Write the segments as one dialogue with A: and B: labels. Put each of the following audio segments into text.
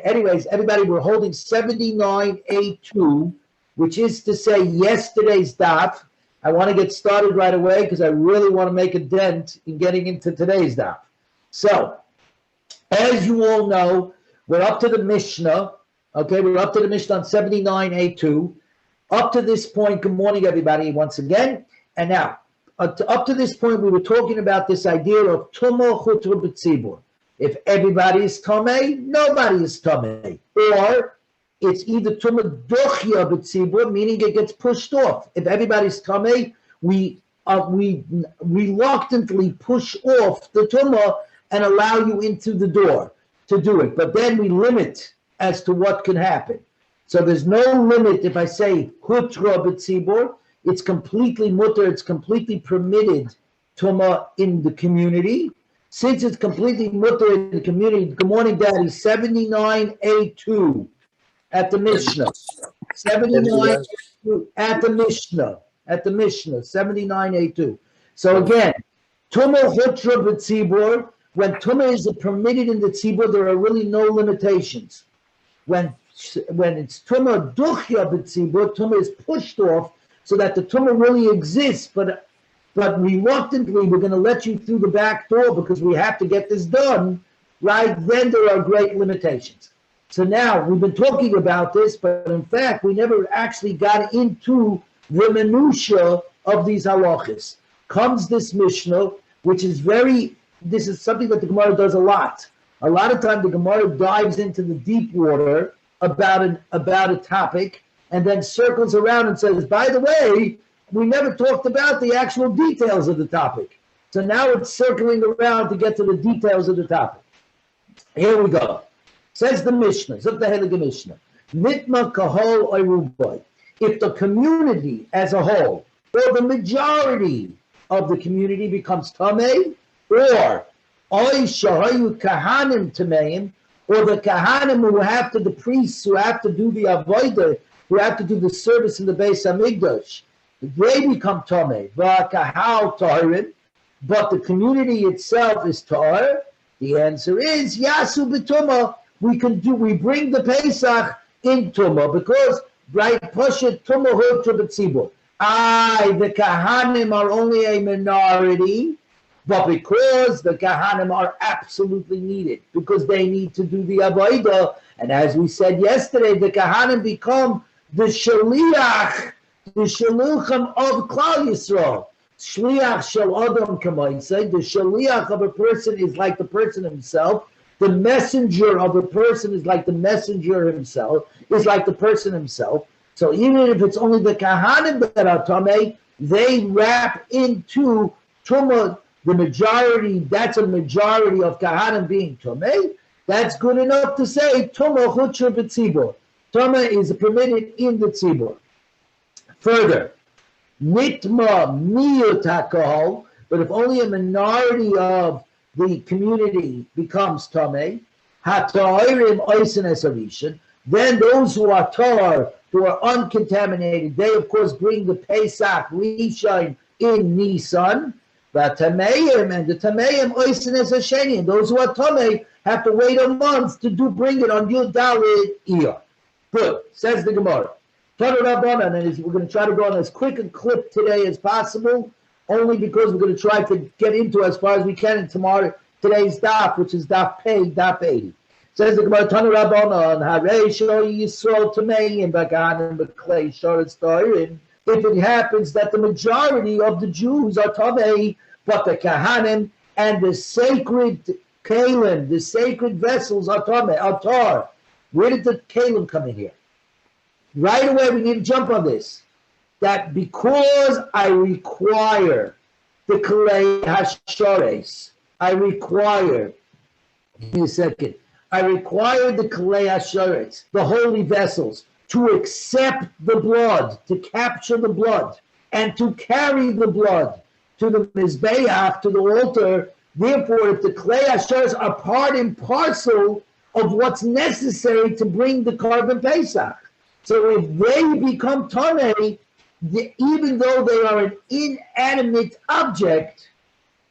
A: anyways, everybody, we're holding 79A2, which is to say yesterday's daf. I want to get started right away because I really want to make a dent in getting into today's daf. So, as you all know, we're up to the Mishnah. Okay, we're up to the Mishnah on 79A2. Up to this point, good morning, everybody, once again. And now, up to this point, we were talking about this idea of Tumah Chutra B'Tzibur. If everybody is Tameh, nobody is Tameh. Or it's either Tumah Duchya B'Tzibur, meaning it gets pushed off. If everybody's Tameh, we reluctantly push off the Tumah and allow you into the door to do it. But then we limit as to what can happen. So there's no limit if I say Hutra B'Tzibur. It's completely mutter, it's completely permitted Tumah in the community. Since it's completely mutter in the community, good morning, Daddy, 79A2 at the Mishnah. 79 at the Mishnah, 79A2. So again, Tumah Hutra B'Tzibur, when Tumah is permitted in the Tzibur, there are really no limitations. When it's Tumah Duchya B'Tzibur, Tumah is pushed off so that the Tumah really exists, but reluctantly we're going to let you through the back door because we have to get this done, right? Then there are great limitations. So now we've been talking about this, but in fact we never actually got into the minutiae of these halachas. Comes this Mishnah, which is this is something that the Gemara does a lot. A lot of time the Gemara dives into the deep water about a topic and then circles around and says, by the way, we never talked about the actual details of the topic. So now it's circling around to get to the details of the topic. Here we go. Says the Mishnah, Zuk the Heilige Mishnah, Nitma kahol oiruboy. If the community as a whole, or the majority of the community becomes tamei, or oy shahayu kahanim tameim, or the kahanim who have to, the priests who have to do the avodah, who have to do the service in the Beis Hamikdash, they become tamei. V'kahal tahirin, but the community itself is tahir. The answer is yasu b'tumah. We bring the Pesach in tumah because right pashat tumah hutra b'tzibur. The kahanim are only a minority, but because the kahanim are absolutely needed, because they need to do the avodah, and as we said yesterday, the kahanim become the shaliach, the shaluchim of Klal Yisrael. Shliach shel adam kamaisei. The shaliach of a person is like the person himself. The messenger of a person is like the messenger himself. Is like the person himself. So even if it's only the kahanim that are tamei, they wrap into tumah. The majority. That's a majority of kahanim being tamei. That's good enough to say tumah chutra b'tzibur. Tumah is permitted in the tzibur. Further, nitma miyut hakahol, but if only a minority of the community becomes tamei, hata'irim oisen esavishan, then those who are tar, who are uncontaminated, they of course bring the Pesach Rishon in Nisan, but tameim and the tameim oisen esasheni, and those who are tamei have to wait a month to bring it on Yud Daled Iyar. Good, says the Gemara. And we're going to try to go on as quick a clip today as possible, only because we're going to try to get into as far as we can in today's daf, which is daf 80. Says the Gemara, Tanu Rabbanan, Harei Shlo Yisrael Tameim Baganim B'Klei Shoretz Ta'arim. If it happens that the majority of the Jews are Tamei, but the Kahanim and the sacred Kalim, the sacred vessels are Tamei, are Tar. Where did the Kalim come in here? Right away, we need to jump on this. That because I require the Kalei Hashores, give me a second, I require the Kalei Hashores, the holy vessels, to accept the blood, to capture the blood, and to carry the blood to the Mizbeach, to the altar. Therefore, if the Kalei Hashores are part and parcel of what's necessary to bring the Korban Pesach. So if they become Tamei, even though they are an inanimate object,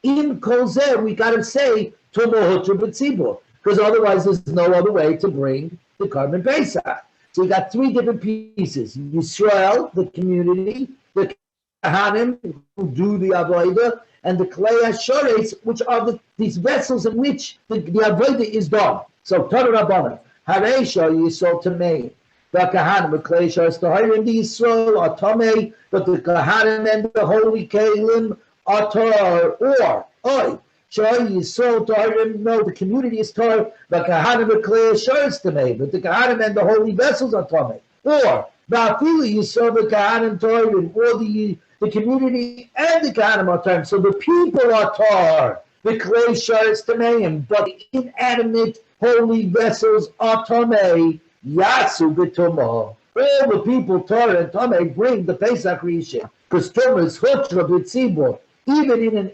A: in Kol Zeh, we got to say, Tumah Hutra B'Tzibur. because otherwise there's no other way to bring the Korban Pesach. So you got three different pieces: Yisrael, the community, the Kahanim who do the Avodah, and the Klei HaShoretz, which are these vessels in which the Avodah is done. So Torah Rabbanan, Hareisha Yisrael Tamei, the Kahanim, the Klei HaShoretz, the Hayrim, the Yisrael are Tamei, but the Kahanim and the Holy Kalim are Torah, or Oy. Shai Yisrael Torah, no, the community is Torah, the Kahanim, the Klei HaShoretz Tamei, but the Kahanim and the holy vessels are Tamei. Or Ba'afili Yisrael, the Kahanim Torah, or the community and the Kahanim are Torah. So the people are Torah, the Klei HaShoretz Tameim, but the inanimate holy vessels are Tamei, Yatsu B'Tumah. All the people, Torah and Tamei, bring the Pesach Rishon, because Tumah is Hutra B'Tzibur, even in an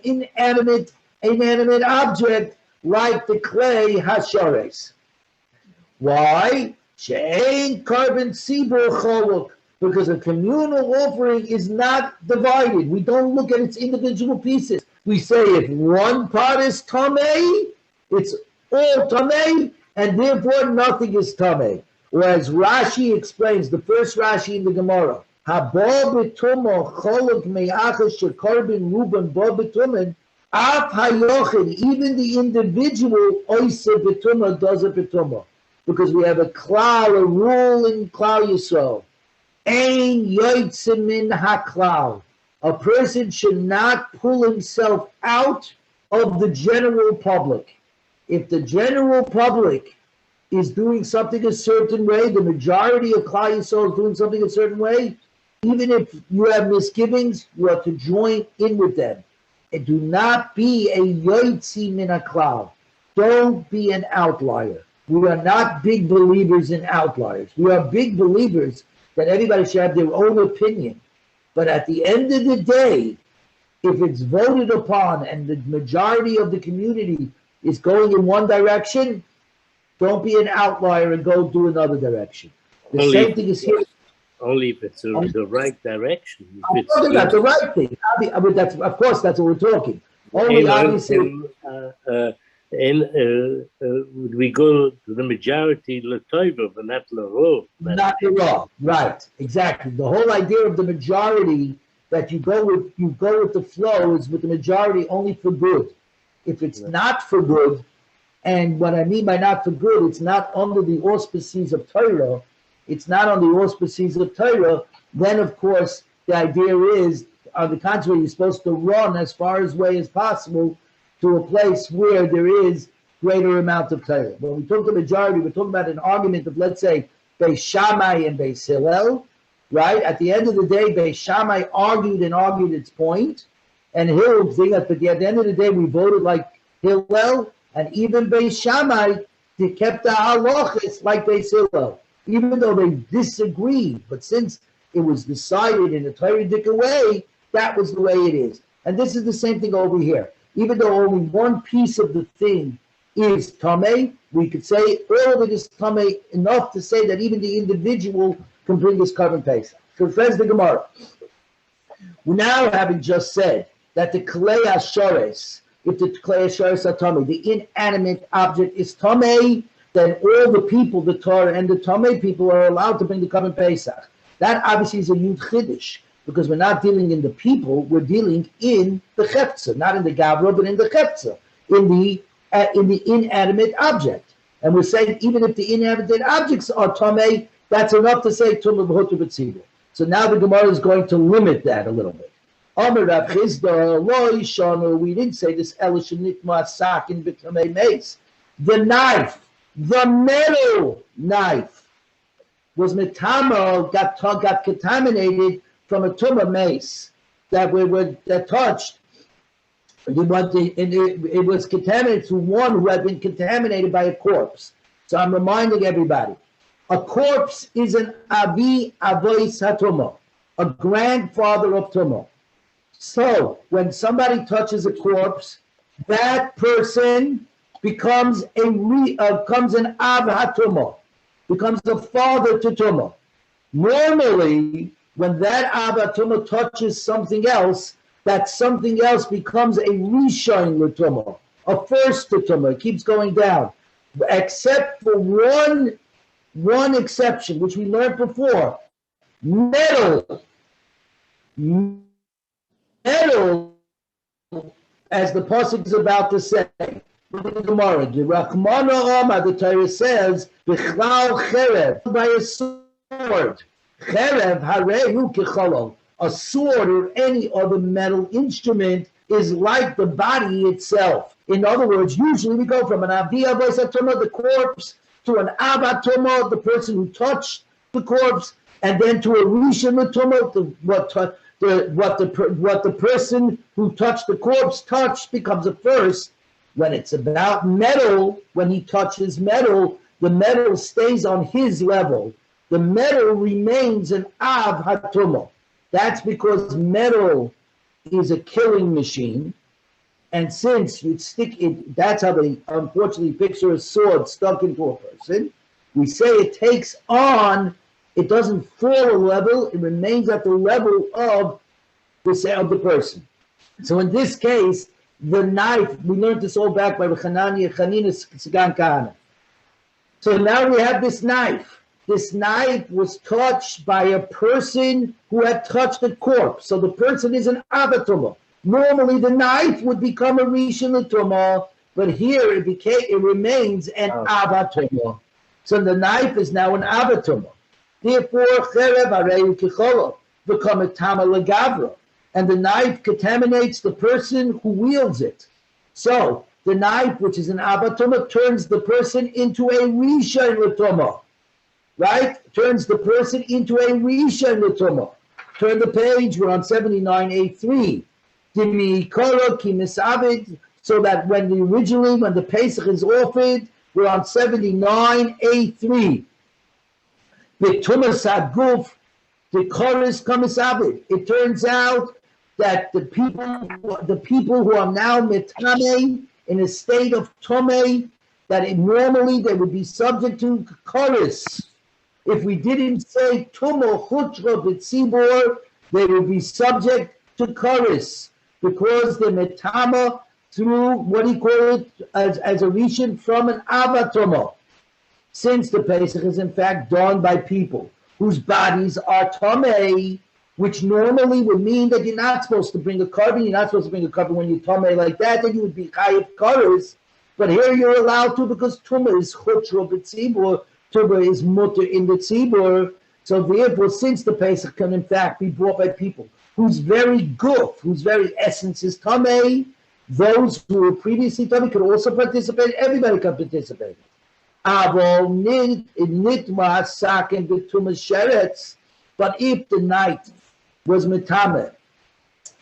A: inanimate object like the Klei HaShoretz. Why? She'ein Korban Tzibur Choluk, because a communal offering is not divided. We don't look at its individual pieces. We say if one part is Tamei, it's all Tamei, and therefore nothing is Tamei. Whereas Rashi explains, the first Rashi in the Gemara, Haba b'tumah cholok me'achas shekorban ruban ba b'tumen, af hayochid, even the individual oise b'tumah does a b'tumah. Because we have a klal, a rule in Klal Yisrael. Ein yoytze min haklal. A person should not pull himself out of the general public. If the general public is doing something a certain way, the majority of Klal Yisrael is doing something a certain way, even if you have misgivings, you have to join in with them. And do not be a yoytze min haklal. Don't be an outlier. We are not big believers in outliers. We are big believers that everybody should have their own opinion. But at the end of the day, if it's voted upon and the majority of the community is going in one direction, don't be an outlier and go do another direction. The same thing is here.
B: Only if it's the right direction.
A: I'm talking about the right thing. I mean, that's, of course, that's what we're talking. Only obviously...
B: we go to the majority l'toiva, but not l'rov.
A: Not l'rov, right? Exactly. The whole idea of the majority, that you go with the flow, is with the majority only for good. If it's not for good, and what I mean by not for good, it's not under the auspices of Torah. It's not on the auspices of Torah. Then, of course, the idea is, on the contrary, you're supposed to run as far away as possible to a place where there is greater amount of Torah. When we talk the majority, we're talking about an argument of, let's say, Beis Shammai and Beis Hillel, right? At the end of the day, Beis Shammai argued its point, and Hillel thing, but at the end of the day, we voted like Hillel, and even Beis Shammai, they kept the halachas like Beis Hillel, even though they disagreed. But since it was decided in a Torah-dic way, that was the way it is. And this is the same thing over here. Even though only one piece of the thing is Tamei, we could say all of it is Tamei, enough to say that even the individual can bring his Korban Pesach. So says the Gemara. Now, having just said that the Klei HaShoretz, if the Klei HaShoretz are Tamei, the inanimate object is Tamei, then all the people, the Torah and the Tamei people, are allowed to bring the Korban Pesach. That obviously is a Yud Chiddush, because we're not dealing in the people, we're dealing in the Chefza, not in the Gavra, but in the Chefza, in the inanimate object. And we're saying even if the inanimate objects are Tamei, that's enough to say Tumah B'Hutu B'Tzibur. So now the Gemara is going to limit that a little bit. Amar Rav Chizda, Lo Yishanu, we didn't say this Elish Nitma Sakin B'Tamei Meis. The knife, the metal knife, was metamo, got contaminated from a tumah mace that touched. It was contaminated to one who had been contaminated by a corpse. So I'm reminding everybody, a corpse is an avi avois hatumah, a grandfather of tumah. So when somebody touches a corpse, that person becomes an av hatumah, becomes a father to tumah. Normally, when that Abba Tumah touches something else, that something else becomes a Rishon L'Tumah, a first to Tumah. It keeps going down. except for one exception, which we learned before. Metal, as the pasuk is about to say. The Gemara, the Rachmana Omar, the Torah says, "Bichlal cherev," by a sword. Cherev harehu kecholol. A sword or any other metal instrument is like the body itself. In other words, usually we go from an aviyah v'satoma, the corpse, to an avatoma, the person who touched the corpse, and then to a rishon l'toma, what the person who touched the corpse touched becomes a first. When it's about metal, when he touches metal, the metal stays on his level. The metal remains an av hatoma. That's because metal is a killing machine. And since you stick it, that's how they unfortunately picture a sword stuck into a person. We say it takes on, it doesn't fall a level, it remains at the level of the person. So in this case, the knife, we learned this all back by Chanina Sigan Kahana. So now we have this knife. This knife was touched by a person who had touched a corpse. So the person is an avatoma. Normally the knife would become a rishon l'toma, but here it remains an avatoma. So the knife is now an avatoma. Therefore, cherev harei kecholol become a tama legavra. And the knife contaminates the person who wields it. So the knife, which is an avatoma, turns the person into a rishon l'toma. Right? Turns the person into a rishon l'toma. Turn the page, we're on 79A3. So that when the Pesach is offered, we're on 79A3. The Tumas Haguf, the Chorus Kamisabit. It turns out that the people who are now metame in a state of tome, that normally they would be subject to chorus. If we didn't say tumo chutra b'tzibor, they would be subject to chorus because the metama through what he called as a rishon from an avatoma. Since the Pesach is in fact done by people whose bodies are tamei, which normally would mean that you're not supposed to bring a carbon. You're not supposed to bring a carbon when you tamei like that, then you would be chayiv kares. But here you're allowed to because tumah is chutra b'tzibur, tumah is mutter in the tzibur. So therefore, since the Pesach can in fact be brought by people whose very guf, whose very essence is tamei, those who were previously tamei could also participate. Everybody can participate. But if the night was metame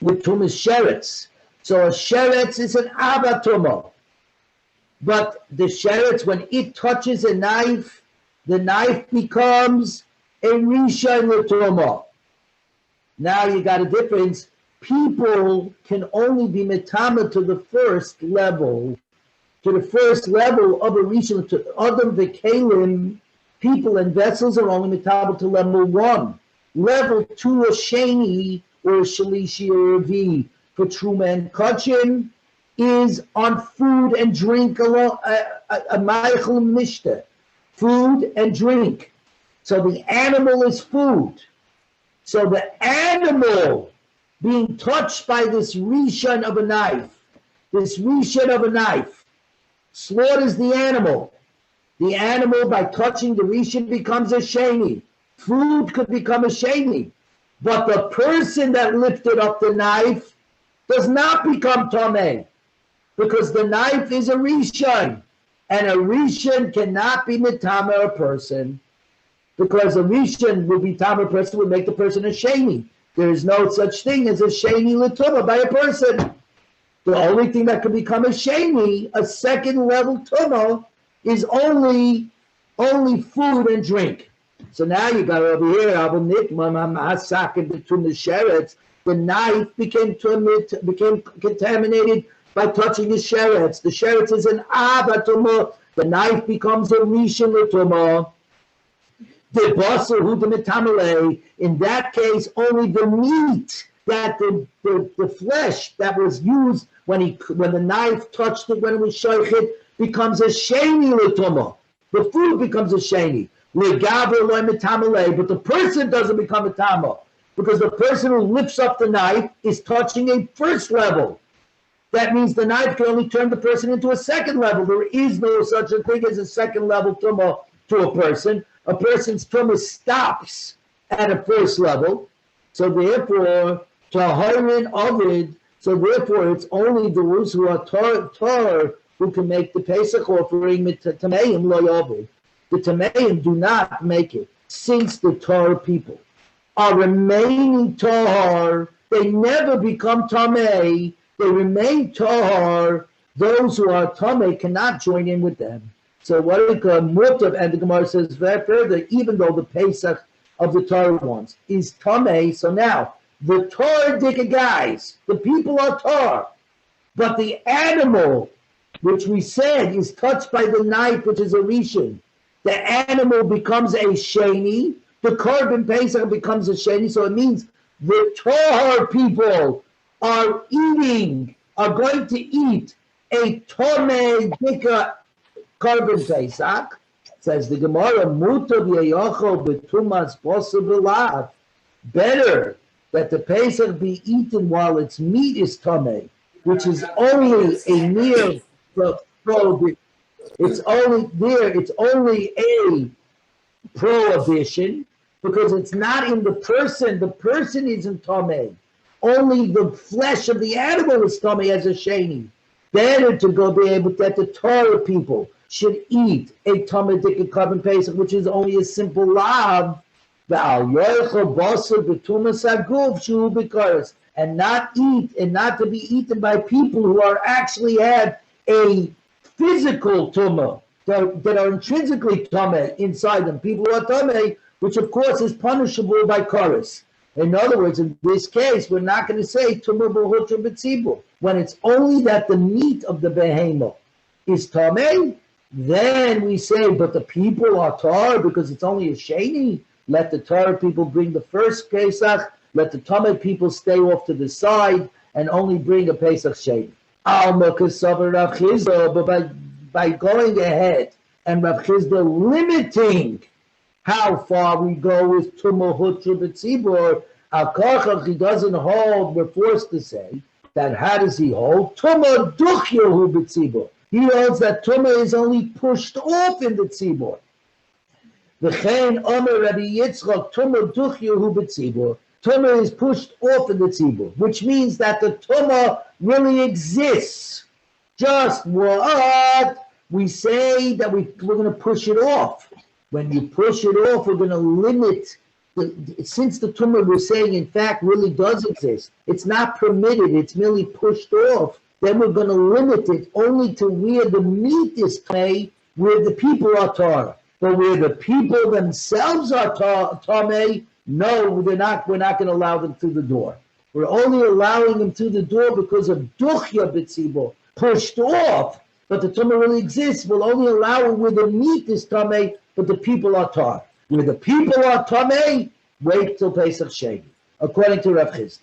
A: with tumas sheretz, so a sheretz is an avatoma. But the sheretz, when it touches a knife, the knife becomes a rishon l'toma. Now you got a difference. People can only be metame to the first level. To the first level of a rishon, to other v'kelim, people and vessels are only metable to level 1. Level 2, a sheni or a shalishi or a revi for truma and kachim is on food and drink alone, a meichel mishta, food and drink. So the animal is food. So the animal being touched by this rishon of a knife, slaughters the animal. The animal, by touching the rishon, becomes a sheni. Food could become a sheni. But the person that lifted up the knife does not become tamei, because the knife is a rishon. And a rishon cannot be mitama a person, because a rishon would be tama a person, would make the person a sheni. There is no such thing as a sheni l'tuma by a person. The only thing that can become a sheni, a second level tuma, is only food and drink. So now you got over here, the knife became contaminated by touching the sheretz. The sheretz is an avatuma. The knife becomes a rishon l'tuma. The basar hu the metamale. In that case, only the meat, that the flesh that was used when the knife touched it, when it was shoichet, becomes a sheni l'tumah. The food becomes a sheni. But the person doesn't become a tama, because the person who lifts up the knife is touching a first level. That means the knife can only turn the person into a second level. There is no such a thing as a second level tumah to a person. A person's tumah stops at a first level. So therefore, taharin ovid. So therefore, it's only those who are tar who can make the Pesach offering. Tameim lo ovid. The tameim do not make it, since the tar people are remaining tar. They never become tamei. They remain tahar. Those who are tamei cannot join in with them. So what it mutav, and the Gemara says further, even though the Pesach of the Torah ones is tamei, so now the Torah dika guys, the people are tar, but the animal, which we said is touched by the knife, which is a rishon, the animal becomes a sheni. The korban Pesach becomes a sheni. So it means the tahar people are going to eat a tomei dika korban Pesach. Says the Gemara, mutav yeyachol betumas possible. Better that the Pesach be eaten while its meat is tomei, which is only a mere prohibition. It's only a prohibition, because it's not in the person. The person isn't tomei. Only the flesh of the animal is tummy as a sheni. Better to go be able that the Torah people should eat a tummy dika korban Pesach, which is only a simple lav, and not to be eaten by people who are actually have a physical tumah that are intrinsically tummy inside them. People who are tummy, which of course is punishable by chorus. In other words, in this case, we're not going to say tumah b'hutra b'tzibur. When it's only that the meat of the behemoth is tamei, then we say, but the people are tar because it's only a sheni. Let the tar people bring the first Pesach. Let the tamei people stay off to the side and only bring a Pesach sheni. But by going ahead and Rav Chizda limiting how far we go with tumah hutra b'tzibur, al-kachach, he doesn't hold, we're forced to say, that how does he hold? Tumah duchyahu b'tzibur. He holds that tumah is only pushed off in the tzibur. V'chein omer Rabbi Yitzchak, tumah duchyahu b'tzibur. Tumah is pushed off in the tzibur, which means that the tumah really exists. Just what? We say that we're going to push it off. When you push it off, we're going to limit, since the tumah we're saying in fact really does exist, it's not permitted, it's merely pushed off, then we're going to limit it only to where the meat is tamei, where the people are tar. But where the people themselves are tamei, no, we're not going to allow them through the door. We're only allowing them through the door because of duchya b'tzibur, pushed off, but the tumah really exists. We'll only allow it where the meat is tamei, but the people are tar. Where the people are tamei, wait till Pesach Sheni, according to Rav Chizda.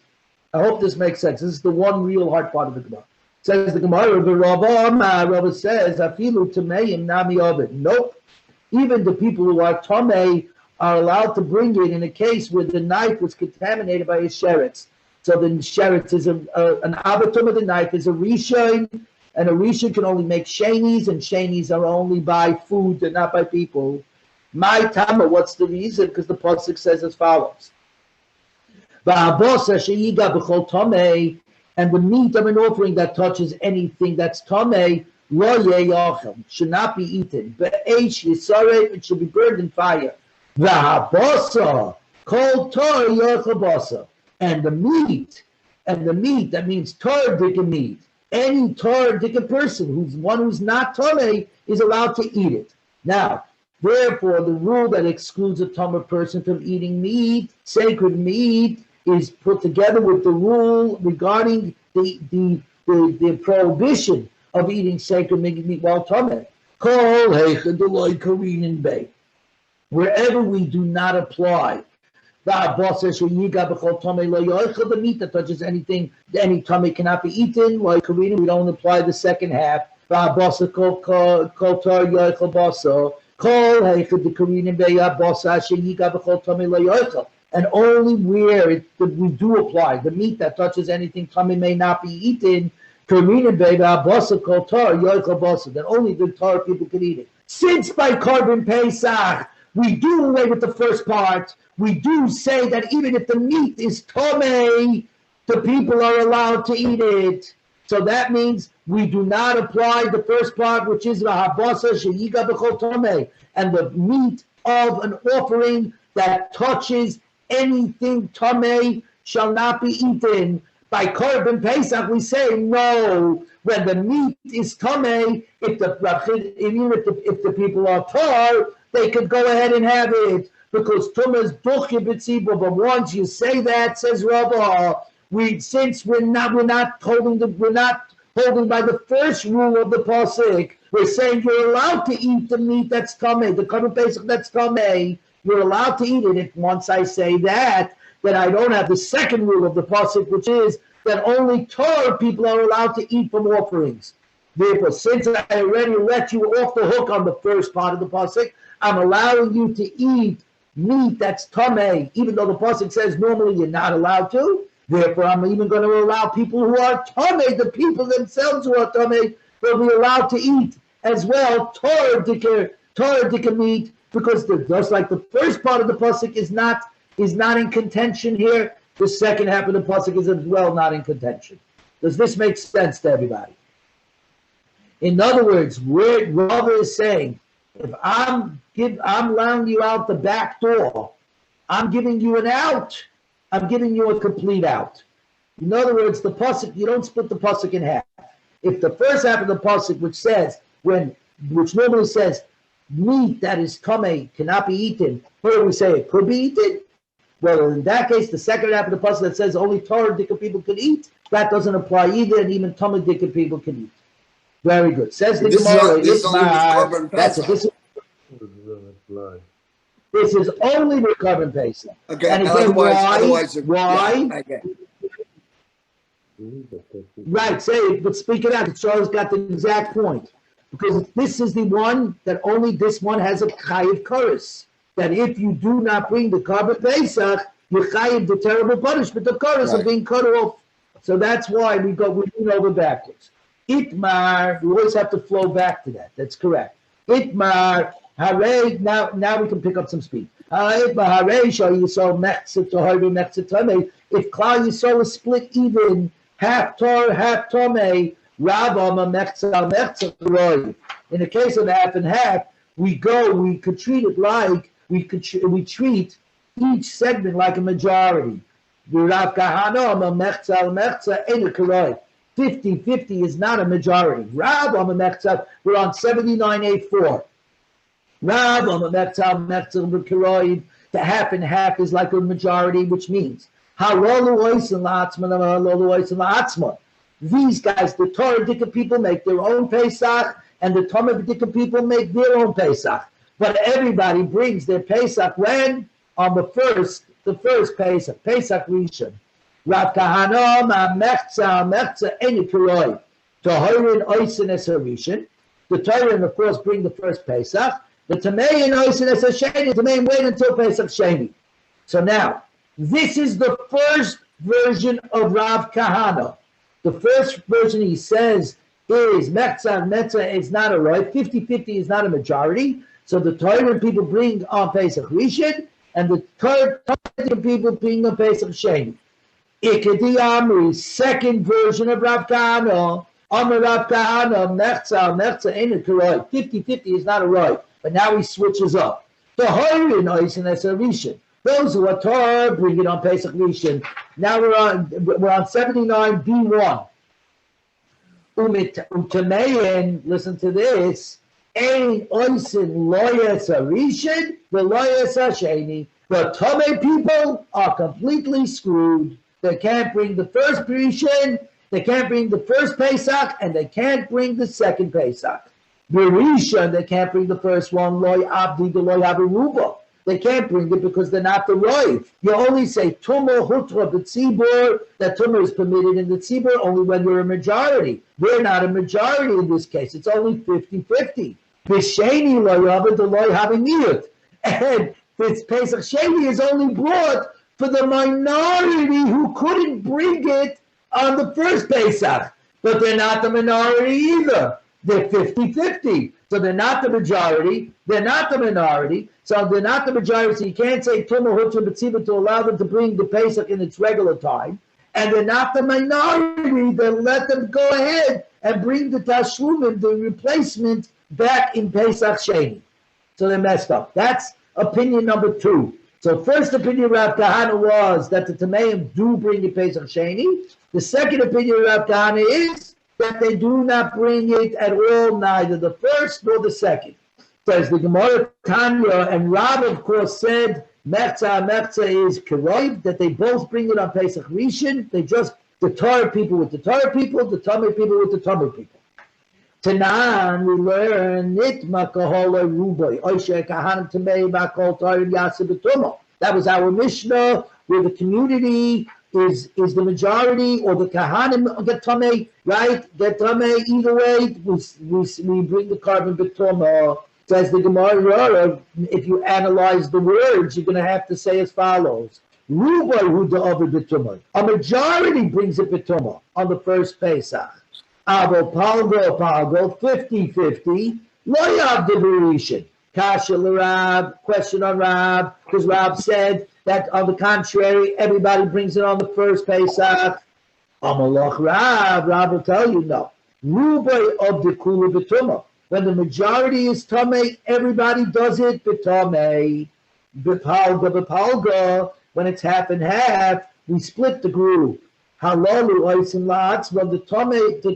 A: I hope this makes sense. This is the one real hard part of the Gemara. Says the Gemara, the Rabba says, Afilu tameim nami ovid. Nope. Even the people who are tamei are allowed to bring it in a case where the knife was contaminated by a sheretz. So the sheretz is an abatum of the knife is a rishon, and a rishon can only make shenis, and shenis are only by food and not by people. My tama, what's the reason? Because the pasuk says as follows: and the meat of an offering that touches anything that's tamei, lo yeyachel, should not be eaten. Be'esh yisaret, it should be burned in fire. V'habasa kol tar yachabasa, and the meat, that means tar dika meat. Any tar dika person who's not tamei is allowed to eat it. Now, therefore, the rule that excludes a tamei person from eating meat, sacred meat, is put together with the rule regarding the prohibition of eating sacred meat while tamei. Kol heichad deloy karinin bay. Wherever we do not apply the meat that touches anything, any tamei cannot be eaten. Like we don't apply the second half Va'abasa kol tar yoichel basa. Kol heichel dekarinim be'abasa sheyiga b'chol tamei lo yoichel. And only where we do apply the meat that touches anything tummy may not be eaten. Karinim be'abasa kol tar yoichel basa. That only the tar people can eat it. Since by Korban Pesach we do away with the first part, we do say that even if the meat is tomei, the people are allowed to eat it. So that means we do not apply the first part, which is v'habasa sheyiga b'chol tomei, and the meat of an offering that touches anything tomei shall not be eaten. By Korban Pesach, we say no. When the meat is tomei, if the people are tar, they could go ahead and have it because tumah is duchya b'tzibur. But once you say that, says Rabbah, since we're not holding by the first rule of the pasuk, we're saying you're allowed to eat the meat that's tomei, the Korban Pesach that's tomei. You're allowed to eat it. If once I say that, then I don't have the second rule of the pasuk, which is that only Torah people are allowed to eat from offerings. Therefore, since I already let you off the hook on the first part of the pasuk, I'm allowing you to eat meat that's tamei, even though the pasuk says normally you're not allowed to. Therefore, I'm even going to allow people who are tamei, the people themselves who are tamei, will be allowed to eat as well Torah dika meat, because just like the first part of the pasuk is not in contention here, the second half of the pasuk is as well not in contention. Does this make sense to everybody? In other words, what Rava is saying, if I'm allowing you out the back door, I'm giving you an out. I'm giving you a complete out. In other words, the pasuk, you don't split the pasuk in half. If the first half of the pasuk, which normally says meat that is tamei cannot be eaten, here we say it could be eaten. Well, in that case, the second half of the pasuk that says only Torah dika people can eat, that doesn't apply either, and even tamei dika people can eat. Very good. Says the Gemara. This is only the Korban Pesach.
C: Okay.
A: And again, why?
C: Yeah,
A: Right. Say it, but speak it out. Charles got the exact point. Because this is the one that only this one has a chayiv chorus. That if you do not bring the Korban Pesach, you chayiv the terrible punishment of chorus of being cut off. So that's why we move over backwards. Itmar, we always have to flow back to that. That's correct. Itmar, hare, now we can pick up some speed. Itmar, hare, shal yisol mechzet tohari mechzet tamei. If Klal Yisrael is split even, half Torah, half tamei, Rabba mechzet mechzet roy. In the case of half and half, we could treat it like we treat each segment like a majority. Rav Kahana mechzet mechzet ena karoy. 50-50 is not a majority. Rav Amamechzav, we're on 79.84. Rav Amamechzav Mechzav, the half and half is like a majority, which means these guys, the Torah Dika people make their own Pesach, and the Tamei Dika people make their own Pesach. But everybody brings their Pesach when? On the first Pesach, Pesach Rishon. Rav Kahana mechza eni kiroi. Tohirin oisin es harishin. The Torah, of course, bring the first Pesach. The Tamei and oisin es hasheni. The Tamei wait until Pesach Sheni. So now, this is the first version of Rav Kahana. The first version he says is mechza is not a right. 50-50 is not a majority. So the Torah people bring on Pesach Rishon, and the Torah people bring on Pesach Sheni. Ikedi Amri, second version of Rav Kahana. Amr Rav Kahana, mechza ain't a karoi. 50-50 is not a right. But now he switches up. The Horin Oisin as a Rishon. Those who are Torah bring it on Pesach Rishon. Now we're on 79b1. Utamein, listen to this. Ein Oisin loyas a Rishon, the loyas a Sheni. The Tamei people are completely screwed. They can't bring the first Rishon, they can't bring the first Pesach, and they can't bring the second Pesach. The Rishon, they can't bring the first one, Loy Abdi, the Loy Abiruba. they can't bring it because they're not the roiv. You only say Tumah Hutra B'tzibur, that Tumah is permitted in the Tzibur only when you're a majority. We're not a majority in this case. It's only 50-50. B'sheni lo yavad lo having miyut. And this Pesach Sheni is only brought for the minority who couldn't bring it on the first Pesach. But they're not the minority either. They're 50-50. So they're not the majority. They're not the minority. So they're not the majority. So you can't say Tumah Hutra B'tzibur to allow them to bring the Pesach in its regular time. And they're not the minority. Then let them go ahead and bring the Tashlumim, the replacement, back in Pesach Sheni. So they're messed up. That's opinion number 2. So first opinion of Rav Kahana was that the Tameim do bring the Pesach Sheni. The second opinion of Rav Kahana is that they do not bring it at all, neither the first nor the second. Says the Gemara Tanya, and Rav, of course, said Mechza is Keroiv, that they both bring it on Pesach Rishon. They just, the Torah people with the Torah people, the Tamei people with the Tamei people. Tanan, we learn Nitma Kahola Rubai, Oisha Kahanim Tamei Makol Torah Yaseh B'Tumah. That was our Mishnah, where the community is the majority, or the Kahanim get Tamei, right? Get Tamei, either way, we bring the carbon B'Tumah. Says the Gemara, if you analyze the words, you're going to have to say as follows. Rubai Hu Da'avid B'Tumah. A majority brings it B'Tumah on the first Pesach. Avo Palgo, 50-50. Lo Yav Devarishin. Kasha L'Rab, question on Rab, because Rab said that on the contrary, everybody brings it on the first Pesach. Amalach Rab will tell you no. Rubai of the Kula B'Tumah. When the majority is Tamei, everybody does it B'Tamei. B'Palga, when it's half and half, we split the group. Halalu Oisin La'atzman, the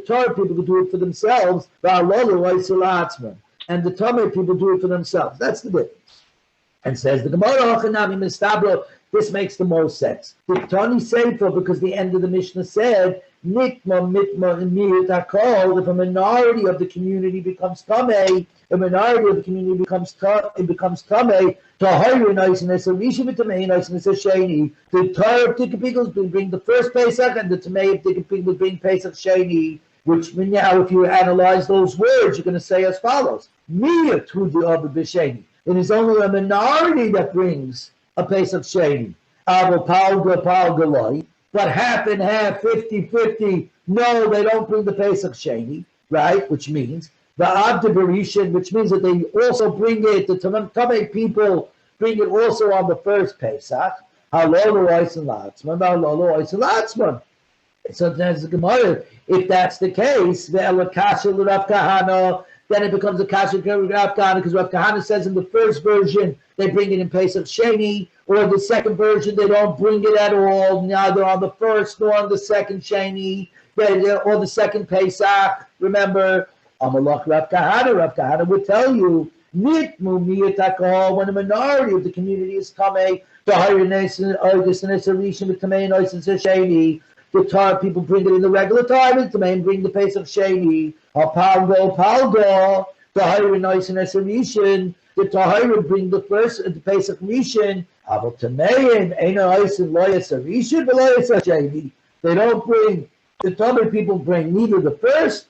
A: Torah people do it for themselves, Halalu Oisin La'atzman. And the Tamei people do it for themselves. That's the difference. And says the Gemara, Ochanami Mistabro, this makes the most sense. The Tani Sefer, because the end of the Mishnah said, Nitma, Mitma, and Miyut Hakol, if a minority of the community becomes Tamei, a minority of the community becomes Tamei, Tahayrin Oisinus, a Rishim Tamei, Oisinus, a Sheni. The Torah of Tikapikos will bring the first Pesach, and the Tamei of Tikapik will bring Pesach Sheni, which now, if you analyze those words, you're going to say as follows. Miyut Hu D'Ober B'Sheni. It is only a minority that brings a Pesach Sheni. Avo Palga Loi. But half and half, 50-50, no, they don't bring the Pesach Sheni, right? Which means the Abde Berishin, which means that they also bring it, the Tamei people bring it also on the first Pesach. Halolo Oisin Latzman, Halolo Oisin Latzman. So there's the Gemara. If that's the case, the Elakasha Rav Kahana, then it becomes a Kasha Rav Kahana, because Rav Kahana says in the first version they bring it in Pesach Sheni, or the second version they don't bring it at all, neither on the first nor on the second Sheni, or the second Pesach. Remember, Amalach Rav Kahana would tell you, Nitmu Miyut Hakol, when a minority of the community is Tamei, the Torah people bring it in the regular time, and Tamei bring the Pesach Sheni. Palgo, the Tahirim bring the first, the Pesach Rishon. They don't bring, the Tamei people bring neither the first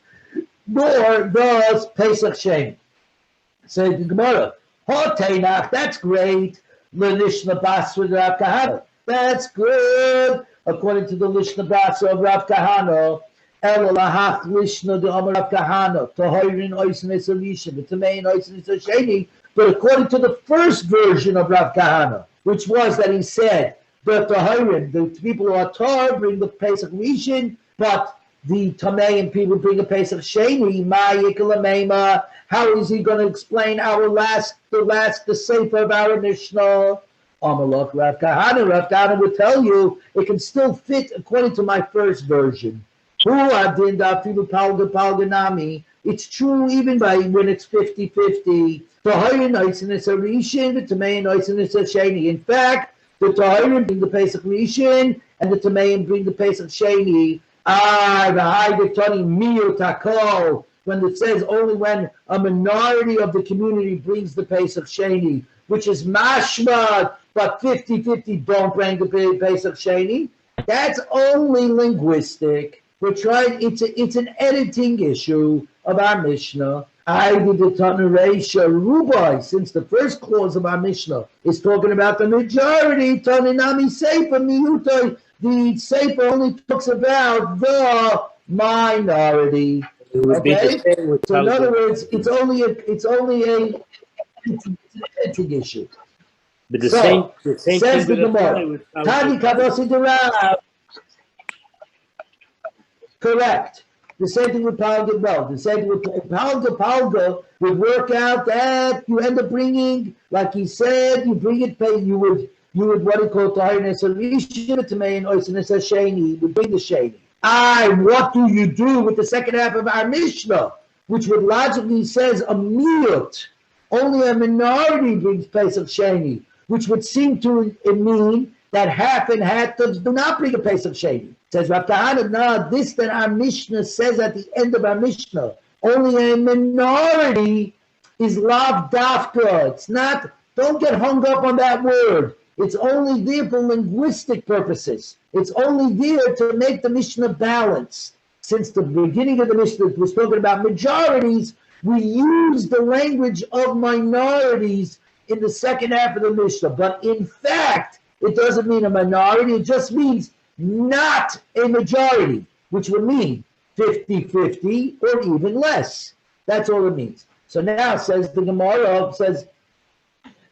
A: nor does Pesach Sheni. Say the Gemara, that's great. That's good. According to the Lishna Basa of Rav Kahana, but according to the first version of Rav Kahana, which was that he said that the people who are Tar bring the Pesach Rishon, but the Tameim people bring the Pesach Sheni. How is he going to explain the Sefer of our Mishnah? Amalok Rav Kahana would tell you it can still fit according to my first version. It's true even when it's 50-50. In fact, the Tahirim bring the Pesach Rishon and the Tameim bring the Pesach Sheni. When it says only when a minority of the community brings the Pesach Sheni, which is mashma, but 50-50 don't bring the Pesach Sheni. That's only linguistic. We're trying, it's an editing issue of our Mishnah. I did the Tanareisha Rubai, since the first clause of our Mishnah is talking about the majority, Taninami Sefer Miyutai, the Sefer only talks about the minority. Okay? So in other words, it's only an editing issue.
B: But the
A: So,
B: same
A: says
B: thing
A: the Gemara, Tani Kavosi Derav. Correct. The same thing with Palga. Well, the same thing with Palga would work out that you end up bringing, like he said, you bring it. You would what he called Tahiris Arisha to me and Oisinis Sheni. You would bring the Sheni. What do you do with the second half of our Mishnah, which would logically says a miyut, only a minority brings Pesach Sheni, which would seem to mean that half and half do not bring a Pesach Sheni. Says Rav Kahana, no, this that our Mishnah says at the end of our Mishnah, only a minority is lav dafka. It's not, don't get hung up on that word. It's only there for linguistic purposes. It's only there to make the Mishnah balanced. Since the beginning of the Mishnah was talking about majorities, we use the language of minorities in the second half of the Mishnah. But in fact, it doesn't mean a minority. It just means not a majority, which would mean 50-50 or even less. That's all it means. So now says the Gemara, says,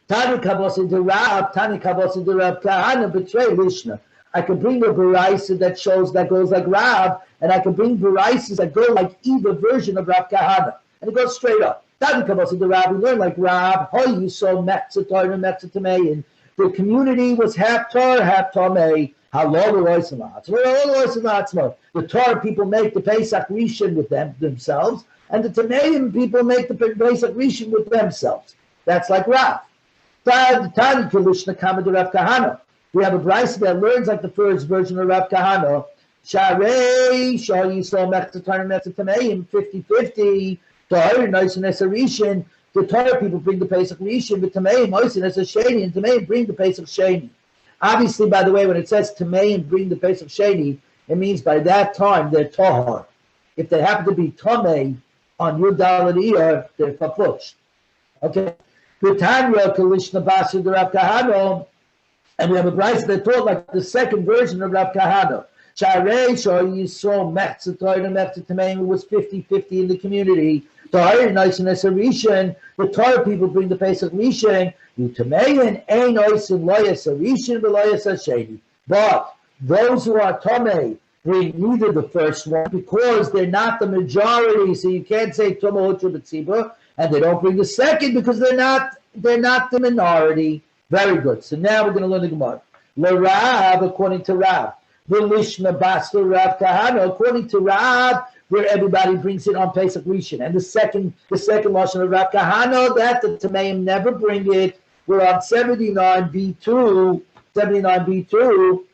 A: Tani Kavosi Derav, Tani Kavosi Derav Kahana betray Lishna. I can bring a Baraisa that shows that goes like Rav, and I can bring Baraisas that go like either version of Rav Kahana. And it goes straight up. Tani Kavosi Derav, we learn like Rav, how you saw Metzatar and Metzatamei, and the community was half Tar, half Tamei. How long the Torah people make the Pesach Rishon with themselves, and the Tameim people make the Pesach Rishon with themselves. That's like Rav. We have a Bryce that learns like the first version of Rav Kahana. Sharei, Shah Yisrael, Mechtatar, Mechtameim, 50-50. Tahir, nice and Esarishan. The Torah people bring the Pesach Rishon, but Tameim, nice and Esasheni, and Tameim bring the Pesach Sheni. Obviously, by the way, when it says Tameim bring the Pesach Sheni, it means by that time they're Tahar. If they happen to be Tamei on Yud Daled Iyar, they're Fafuch. Okay. Britannia, Kalishna Basu, the Rav Kahana, and we have a Bryce that taught like the second version of Rav Kahana. Sharei, Shah Yisrael, Mechzatar, and Mechzatameim, it was 50-50 in the community. Tahir, nice and Esarishan, the Torah people bring the Pesach Rishon. Utamein, Ein Oisin, Loyas Arishan, Loyas Asheni. But those who are Tomei bring neither the first one because they're not the majority, so you can't say Tomei Hutra B'tzibur. And they don't bring the second because they're not the minority. Very good. So now we're going to learn the Gemara. L'Rav, according to Rav. V'lishma Basla Rav Kahana, according to Rav, where everybody brings it on Pesach Rishon. And the second lashon of Rav Kahana, that the Tameim never bring it. We're on 79b2. 79b2.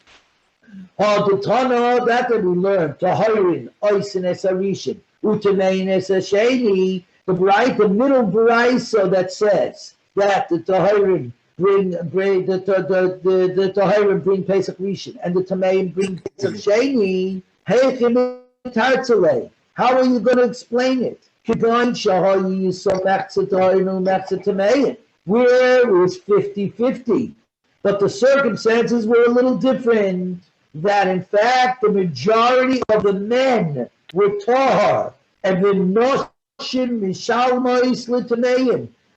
A: Hadutana, that we learned. Tahirin, Oisin Esarishin, Utamein Esasheni. The middle Baraisa that says that the Tahirim bring Pesach Rishon and the Tameim bring Pesach Sheni. How are you going to explain it? Where it was 50-50, but the circumstances were a little different. That in fact the majority of the men were Tahar and the Nosh.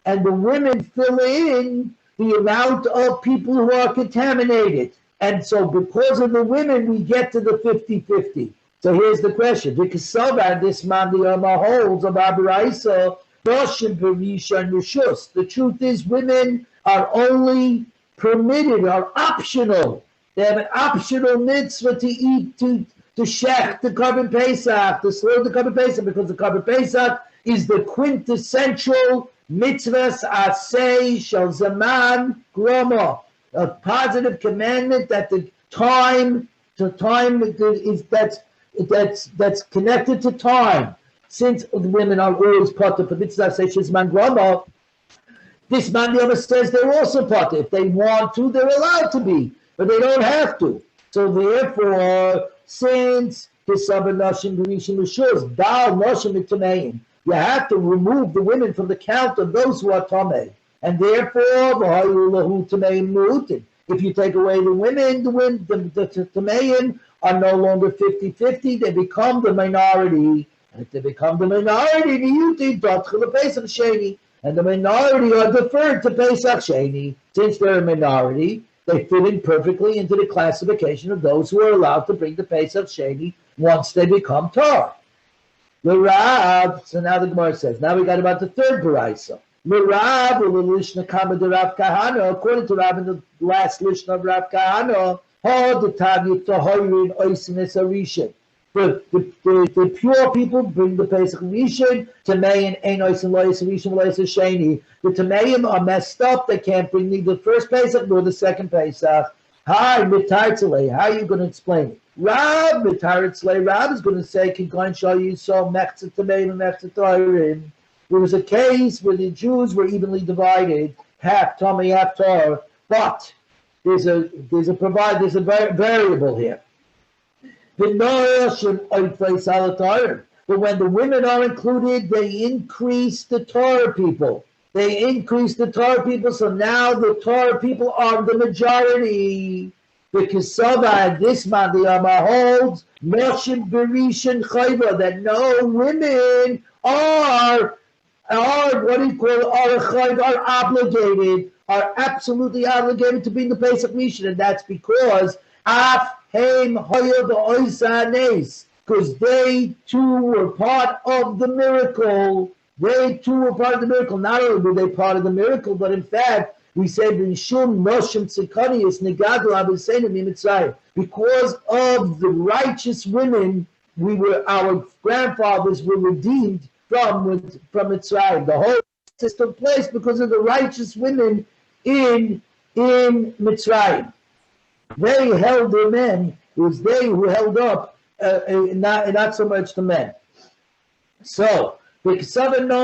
A: And the women fill in the amount of people who are contaminated. And so because of the women, we get to the 50-50. So here's the question. This Mandiyama holds of Abaraisa, the truth is women are only permitted, are optional. They have an optional mitzvah to eat, to shech the Korban Pesach, to slaughter the Korban Pesach, because the Korban Pesach is the quintessential mitzvahs aseh shel zaman groma, a positive commandment that the time is that's connected to time. Since the women are always part of the mitzvah aseh shel zaman groma, This man the other says they're also potter. If they want to, they're allowed to be, but they don't have to. So therefore, since you have to remove the women from the count of those who are tamei, and therefore, if you take away the women, the tameim are no longer 50-50, they become the minority. And if they become the minority, and the minority are deferred to Pesach Sheni. Since they're a minority, they fit in perfectly into the classification of those who are allowed to bring the Pesach Sheni once they become Tar. The Rav, so now the Gemara says, now we got about the third Baraisa. The Rav, Rav Kahana, according to Rav in the last lishna of Rav Kahana, the pure people bring the Pesach Rishon, Tameim Ein Oisin Lo Yis Rishon Lo Yis Sheni. The Tameim are messed up, they can't bring neither the first Pesach nor the second Pesach. Hi, Mitartzalei, how are you going to explain it? Rav, Mitartzalei, Rav is going to say, Kigoin Shal Yisrael Mechza Tameim and Mechza Torim. There was a case where the Jews were evenly divided, half Tamei, half Torah, but there's a variable here. But when the women are included, they increase the Torah people. So now the Torah people are the majority. Because this man, the Amma holds, that no women are obligated, are absolutely obligated to bring the Pesach Rishon, and that's because because they too were part of the miracle. Not only were they part of the miracle, but in fact, we said because of the righteous women, our grandfathers were redeemed from Mitzrayim. The whole system took place because of the righteous women in Mitzrayim. They held their men. It was they who held up, not so much the men. So, but certainly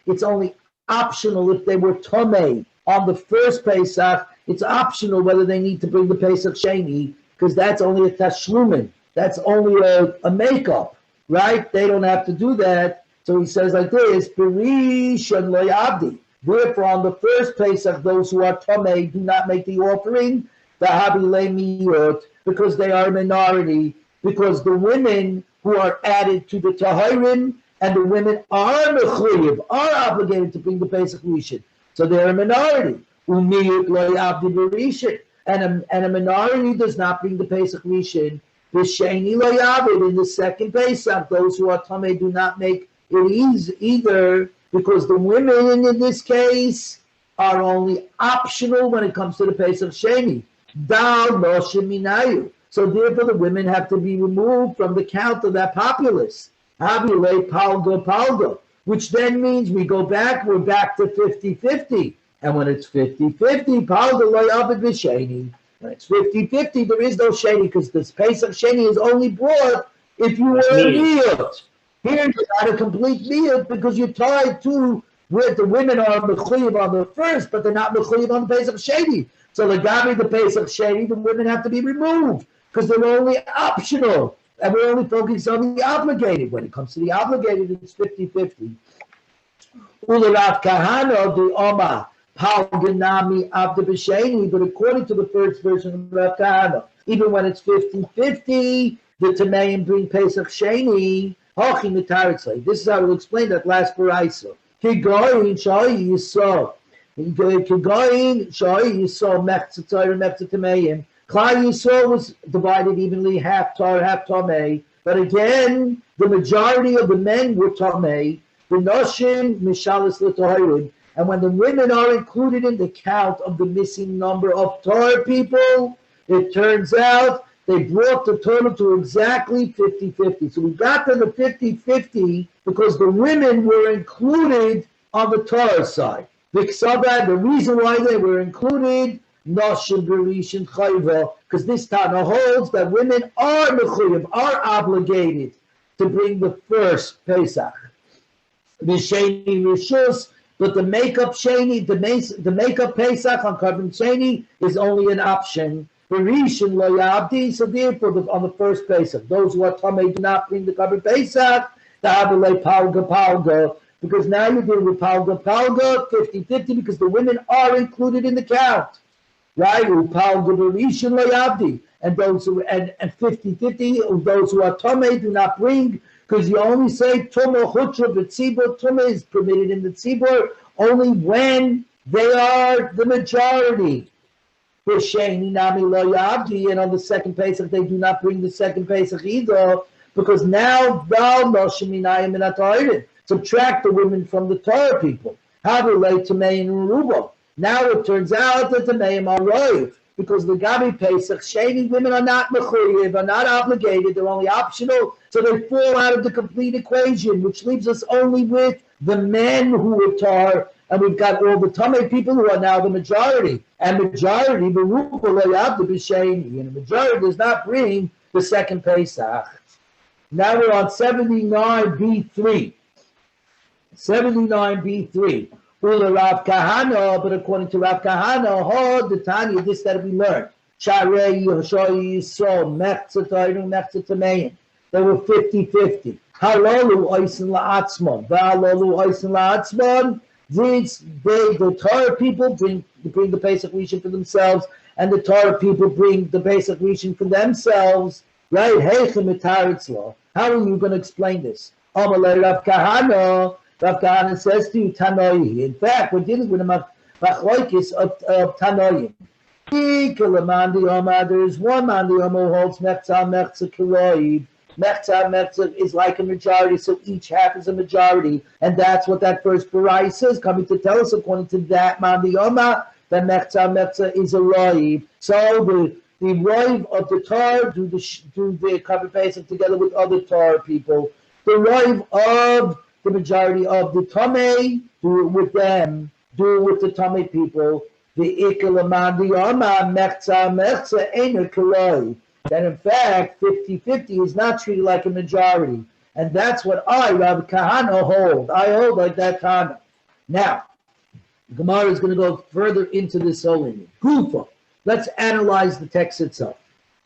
A: it's only optional if they were Tomei on the first Pesach. It's optional whether they need to bring the Pesach Sheni, because that's only a tashlumin. That's only a makeup, right? They don't have to do that. So he says like this, Berishon lo yabdi. Therefore, on the first Pesach, those who are Tomei do not make the offering, because they are a minority, because the women who are added to the Tahirim and the women are mechuyev, are obligated to bring the Pesach Rishon. So they're a minority. And a minority does not bring the Pesach Rishon. In the second Pesach, those who are Tomei do not make it either, because the women in this case are only optional when it comes to the Pesach Sheni. So therefore the women have to be removed from the count of that populace. Palgo, which then means we're back to 50-50. And when it's 50-50, Palgo lo yabed v'sheni. When it's 50-50, there is no Sheni, because this Pesach Sheni is only brought if you were a miyut. Here you're not a complete miyut because you're tied to where the women are mechuyev on the first, but they're not mechuyev on the Pesach Sheni. So the Pesach Sheni, the women have to be removed because they're only optional, and we're only focused on the obligated. When it comes to the obligated, it's 50-50. Ulav Kahana the Oma Palganami Abda B'Sheni, but according to the first version of Rav Kahana, even when it's 50-50, the Tameim bring Pesach Sheni. This is how we'll explain that last Baraisa. Kigoyin Shai Yisrael. Kigoyin Shai Yisrael Mechza Torah Mechza Tameim. Klal Yisrael was divided evenly, half Torah, half Tamei. But again, the majority of the men were Tamei. The Noshim Mishalis L'Tohirim. And when the women are included in the count of the missing number of Torah people, it turns out they brought the total to exactly 50-50. So we got to the 50-50 because the women were included on the Torah side. The reason why they were included, because this Tana holds that women are mechuyev, are obligated to bring the first Pesach. B'sheni rishus, but the makeup sheni, the makeup Pesach on carbon sheni is only an option. Berishin lo yabdi, so therefore on the first Pesach, those who are tamei do not bring the carbon Pesach. The abalei palga, because now you're dealing with palga 50-50, because the women are included in the count, right? Palga berishin lo yabdi, and those who and 50-50, those who are tamei do not bring. Because you only say Tumah Hutra B'tzibur, Tumah is permitted in the Tzibur only when they are the majority. B'sheni Nami Lo Yabdi, and on the second Pesach they do not bring the second Pesach either, because now Dal Noshem Minayim and Atayrin, subtract the women from the Torah people. How relate to May and Ruba? Now it turns out that the Mayim are Roiv, because the Gabi Pesach, Sheni women are not mechuyev, are not obligated, they're only optional, so they fall out of the complete equation, which leaves us only with the men who are tar, and we've got all the Tamei people who are now the majority. And majority, and the majority does not bring the second Pesach. Now we're on 79b3. 79b3. Ula Rav Kahana, but according to Rav Kahana, the Tanya, this that we learned. Sharei Yoshoy Yisrael, Mechza Toiru, Mechza Tamein. They were 50-50. Halolu Oisin La'atzmon, Valolu Oisin La'atzmon. The Torah people bring the Pesach Rishon for themselves, and the Torah people bring the Pesach Rishon for themselves. Right? Heichem Etaritzlo. How are you going to explain this? Amalei Rav Kahana. Rav Kahana says to you, Tanoi. In fact, we're dealing with a machloikis of Tanoim. There is one man who holds Mechza Kiroib. Mechza is like a majority, so each half is a majority. And that's what that first Barai says, coming to tell us, according to that man, the Mechza is a Roib. So the Roiv of the Torah do the Kabbalah Pesach together with other Torah people. The Roiv of the majority of the Tamei, do it with them, do it with the Tamei people. The Ikalamandi Ama Mechza Eina Kaloi. That in fact 50-50 is not treated like a majority. And that's what I, Rabbi Kahana, hold. I hold like that Kahana. Now, Gemara is going to go further into this whole thing. Gufa. Let's analyze the text itself.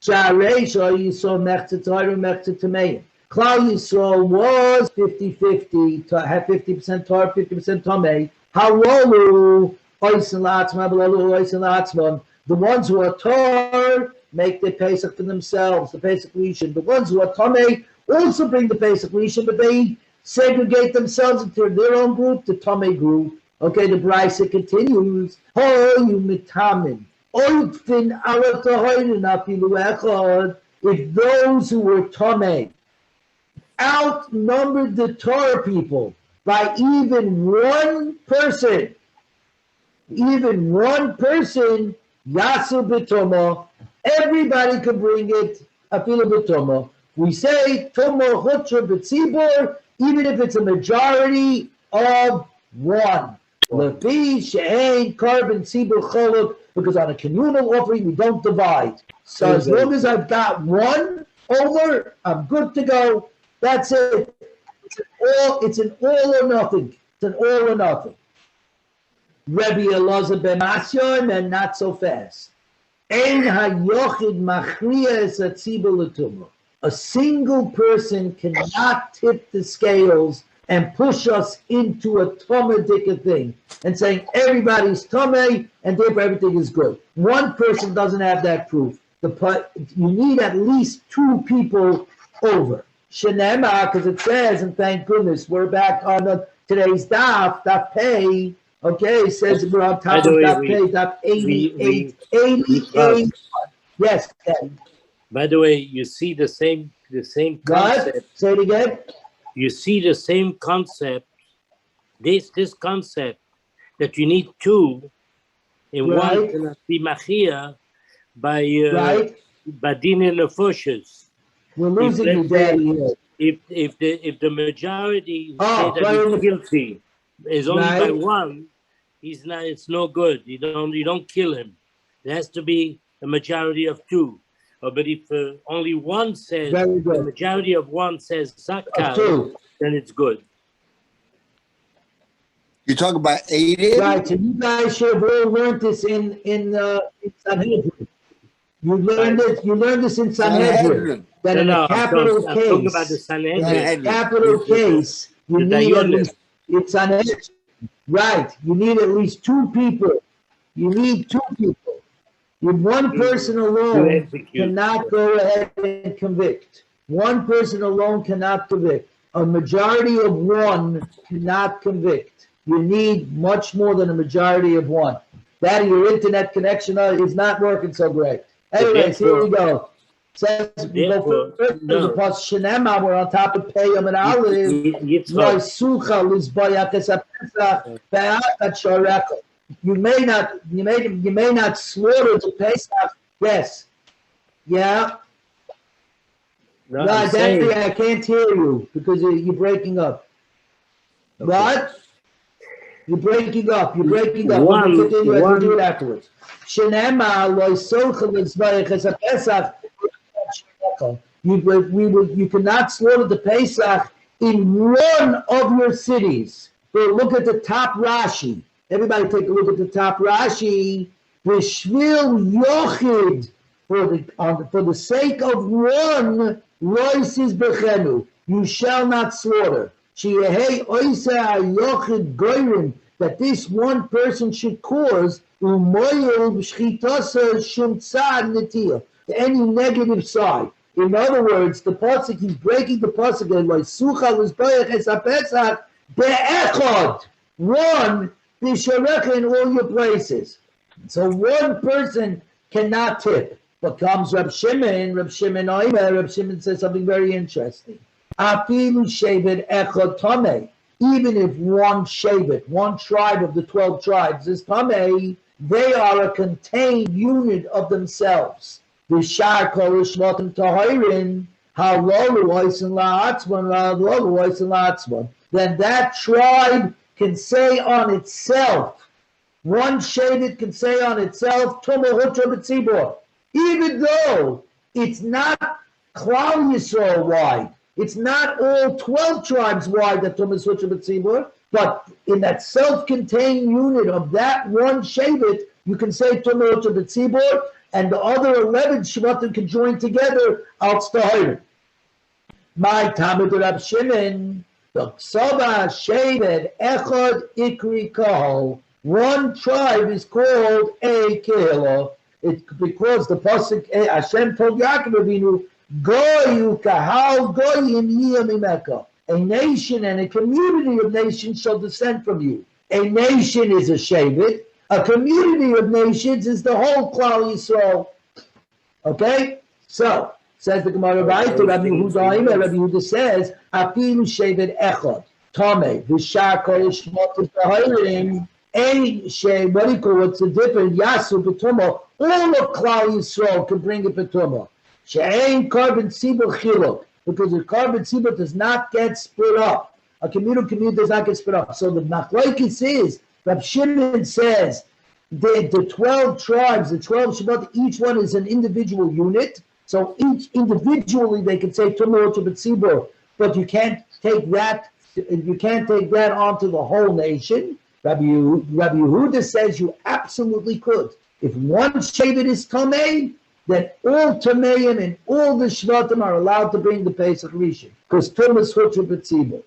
A: Sharei Yisrael Mechza Torah Mechza Tamein. Klal Yisrael was 50-50, to have 50% Torah, 50% Tamei. Harolu Oisin La'atzman, B'lalu Oisin La'atzman. The ones who are Torah make the Pesach for themselves, the Pesach Rishon. The ones who are Tamei also bring the Pesach Rishon, but they segregate themselves into their own group, the Tamei group. Okay, the Brisa continues. Ho you mitamin. Oitfin ala tahoyin afilu echad. If those who were Tamei outnumbered the Torah people by even one person, Yasu b'tomo, everybody could bring it, afilu b'tomo. We say tomo chutra b'tzibur, even if it's a majority of one. Lefi she'ein carbon tzibur choluk, because on a communal offering we don't divide. So as long as I've got one over, I'm good to go. That's it. It's an all or nothing. It's an all or nothing. Rabbi Elazar ben Asyon, and not so fast. Ein hayochid machriya es hatzibur l'tumah. A single person cannot tip the scales and push us into a tumah thing and saying everybody's tumah and therefore everything is good. One person doesn't have that proof. You need at least two people over. Shenema, because it says, and thank goodness, we're back on today's daf pay. Okay, it says we're on top of daf pay, daf 88. Yes, Ken.
B: By the way, you see the same concept.
A: God? Say it again.
B: You see the same concept. This concept that you need two, and one cannot be machia by din and nefoshes.
A: We're losing you, Daddy.
B: If the majority say that he's guilty is only by one, he's not. It's no good. You don't kill him. There has to be a majority of two. But if only one says, the majority of one says zakah, then it's good.
C: You talk about Aiden?
A: Right, so you guys should have all learned this in Sanhedrin. You learned this in Sanhedrin. That in a capital
B: I'm talking about the
A: case,
B: Sanhedrin.
A: capital case, you need at least, it's Sanhedrin. Right, you need at least two people. You need two people. One person alone cannot go ahead and convict. One person alone cannot convict. A majority of one cannot convict. You need much more than a majority of one. That your internet connection is not working so great. Anyways, here we go. Says we go first to the post Shenema. We're on top of Peyam and Olive. You may not slaughter the Pesach. Yes. Yeah. No, Danny, I can't hear you because you're breaking up. Okay. What? You're breaking up. We'll continue. We'll do it afterwards. You cannot slaughter the Pesach in one of your cities. So look at the top Rashi. Everybody take a look at the top Rashi. B'shvil yochid, for the sake of one, lois is bechenu, you shall not slaughter. Sheyehei oiseh yochid goyrim, that this one person should cause umoyel b'shchitasa shum tzad netiyah, any negative side. In other words, the pasuk, he's breaking the pasuk and like sucha l'zbayach es hapesach be'echad, one b'sharecha in all your places. So one person cannot tip. But comes Reb Shimon says something very interesting. Afilu shevet echad tameh. Even if one shevet, one tribe of the 12 tribes is tameh, they are a contained unit of themselves. V'shar kol shvatim tahirin, halalu oisin la'atzman, halalu oisin la'atzman. Then that tribe can say on itself, one shevet can say on itself, Tumah Hutra B'tzibor, even though it's not Klal Yisrael wide, it's not all 12 tribes wide that Tumah Hutra B'tzibor, but in that self-contained unit of that one shevet, you can say Tumah Hutra B'tzibor, and the other 11 shvatim can join together out Stahir. My Talmud Rab Shimon, the Ksava shevet echad ikri kahal. One tribe is called a kehillah. It's because the pasuk Hashem told Yaakov Avinu, "Goyu kahal goyim yiyah mimeka." A nation and a community of nations shall descend from you. A nation is a shevet. A community of nations is the whole Klal Yisrael. Okay, so says the Gemara. Rabbi Yehuda says, "Afilu shevet echad tameh v'shar kol shmotim tahirim." What's the difference? Yasu b'tumah. All of Klal Yisrael can bring it b'tumah. She'ein carbon tzibur chiluk, because the carbon tzibur does not get split up. A community does not get split up. So the machlokes is, Rab Shimon says, the 12 tribes, the 12 Shabbat, each one is an individual unit. So each individually they can say tumah to b'tzibur, but you can't take that onto the whole nation. Rabbi Yehuda says you absolutely could. If one shevet is tamei, then all tameim and all the shvatim are allowed to bring the Pesach Rishon, because Tumas Hutra B'tzibur.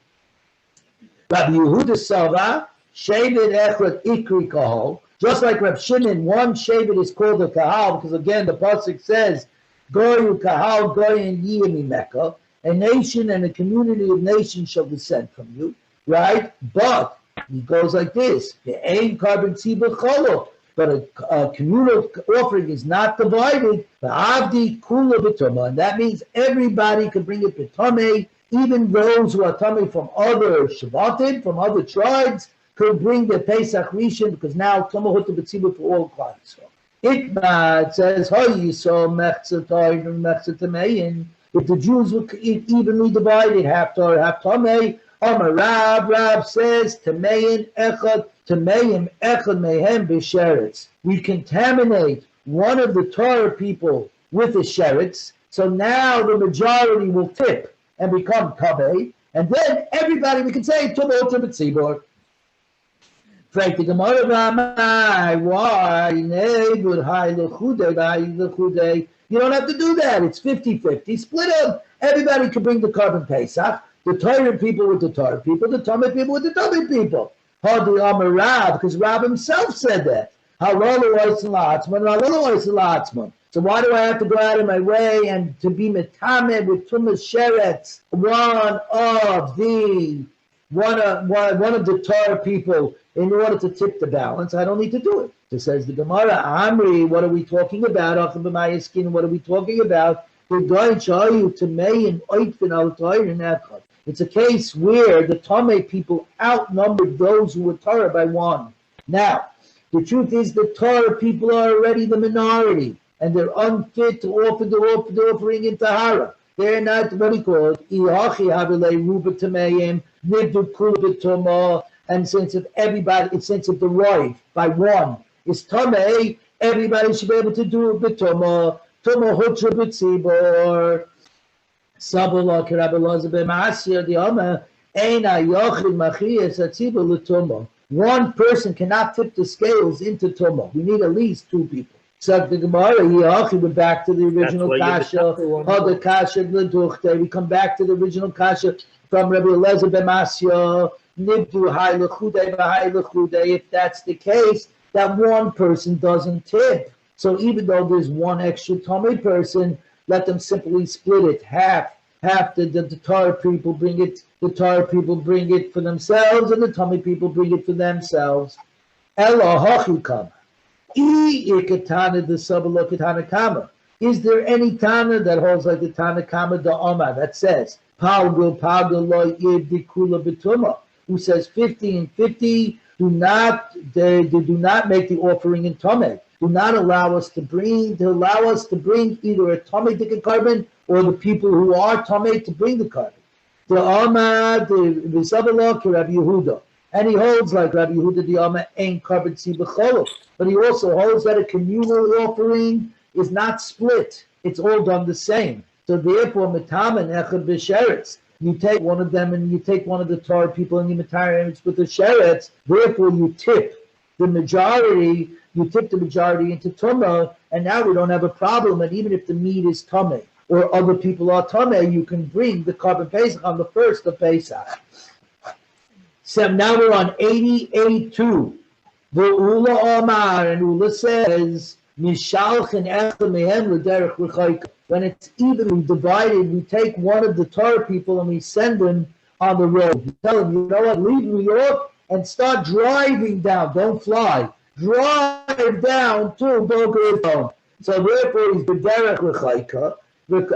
A: Rabbi Yehuda Sava, shevet echad ikri kahal, just like Rab Shimon, one shevet is called a kahal, because again the pasuk says, Goyu kahal goyin yiyah mimeka, a nation and a community of nations shall descend from you, right? But he goes like this: the ain carbon tzibur cholok, but a communal offering is not divided. The avdi kula b'tumah, and that means everybody can bring it b'tumah. Even those who are tamei from other shvatim, from other tribes, could bring the Pesach Rishon, because now tumah huta b'tzibur for all clans. It says, "How you saw mechzah tayin and mechzah tamein." If the Jews were evenly divided, half Torah, half tamei. Rab says, Tameim echad mehem b'sheretz. We contaminate one of the Torah people with the sheretz, so now the majority will tip and become tamei, and then everybody, we can say, Tumah Hutra B'tzibur. Frank the Gemara, why? You don't have to do that. It's 50-50. Split up. Everybody can bring the carbon Pesach. The Torah people with the Torah people, the Talmud people with the Talmud people. Hardly Amar Rav, because Rav himself said that. So why do I have to go out of my way and to be metamed with Tumas Sheretz, one of the Torah people, in order to tip the balance? I don't need to do it. So says the Gemara, Amri, what are we talking about? What are we talking about? It's a case where the Tomei people outnumbered those who were Torah by one. Now, the truth is the Torah people are already the minority, and they're unfit to offer the offering in Tahara. They're not, what do you call it? And since if the Roiv by one is Tomei, everybody should be able to do it b'Tomah. Tomah hutra b'tzibor. Sabala k'Rabbi b'Masya di'ama eina yochid machiyas atzibor l'Tomah. One person cannot tip the scales into Tomah. We need at least two people. So the Gemara, we're back to the original kasha. The kasha l'duchte. We come back to the original kasha from Rabbi Eliezer b'Masya. Nibdu hai l'chudei v'hai l'chudei. If that's the case, that one person doesn't tip. So even though there's one extra Tomei person, let them simply split it. Half the Torah people bring it, the Torah people bring it for themselves, and the Tomei people bring it for themselves. Ela hachikam. Is there any Tana that holds like the Tana Kama da Oma that says Palgul lo yibdikula betuma, who says 50 and 50 do not make the offering in Tomei. Do not allow us to bring either a Tomei Dika carbon or the people who are Tomei to bring the carbon. The Amma, the V'Zabalok, Rabbi Yehuda. And he holds like Rabbi Yehuda, the Amma ain't carbon tzibacholo. But he also holds that a communal offering is not split. It's all done the same. So therefore, Metaman Echad B'Sheretz. You take one of them and you take one of the Torah people and you Metaman with the Sheretz. Therefore, you tip the majority into Tumah, and now we don't have a problem. And even if the meat is Tumah or other people are Tumah, you can bring the carbon Pesach on the first of Pesach. So now we're on 88.2. The Ula Omar, and Ula says, when it's evenly divided, we take one of the Torah people and we send them on the road. We tell them, you know what, leave New York and start driving down. Don't fly. Drive down to Boca Raton. So therefore, he's B'derech L'chaika,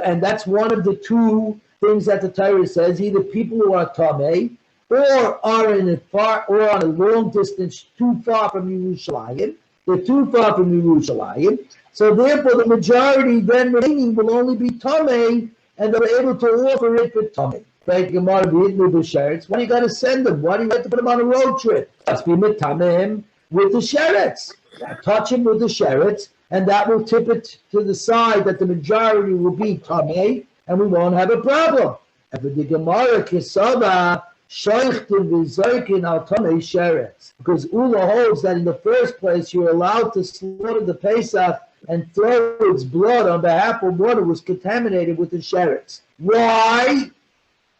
A: and that's one of the two things that the Torah says: either people who are Tamei or are in a far or on a long distance, too far from Yerushalayim. They're too far from Yerushalayim. So therefore, the majority then remaining will only be Tamei, and they're able to offer it for Tamei. Right? Gemara b'Hidnu b'Sheretz. Why do you got to send them? Why do you have to put them on a road trip? Just be Metameh with the Sheretz. Touch him with the Sheretz, and that will tip it to the side that the majority will be Tamei, and we won't have a problem. And for the Gemara Kisaba, Shoichtin v'Zoikin al Tamei Sheretz. Because Ula holds that in the first place you're allowed to slaughter the Pesach and throw its blood on behalf of one who was contaminated with the Sheretz. Why?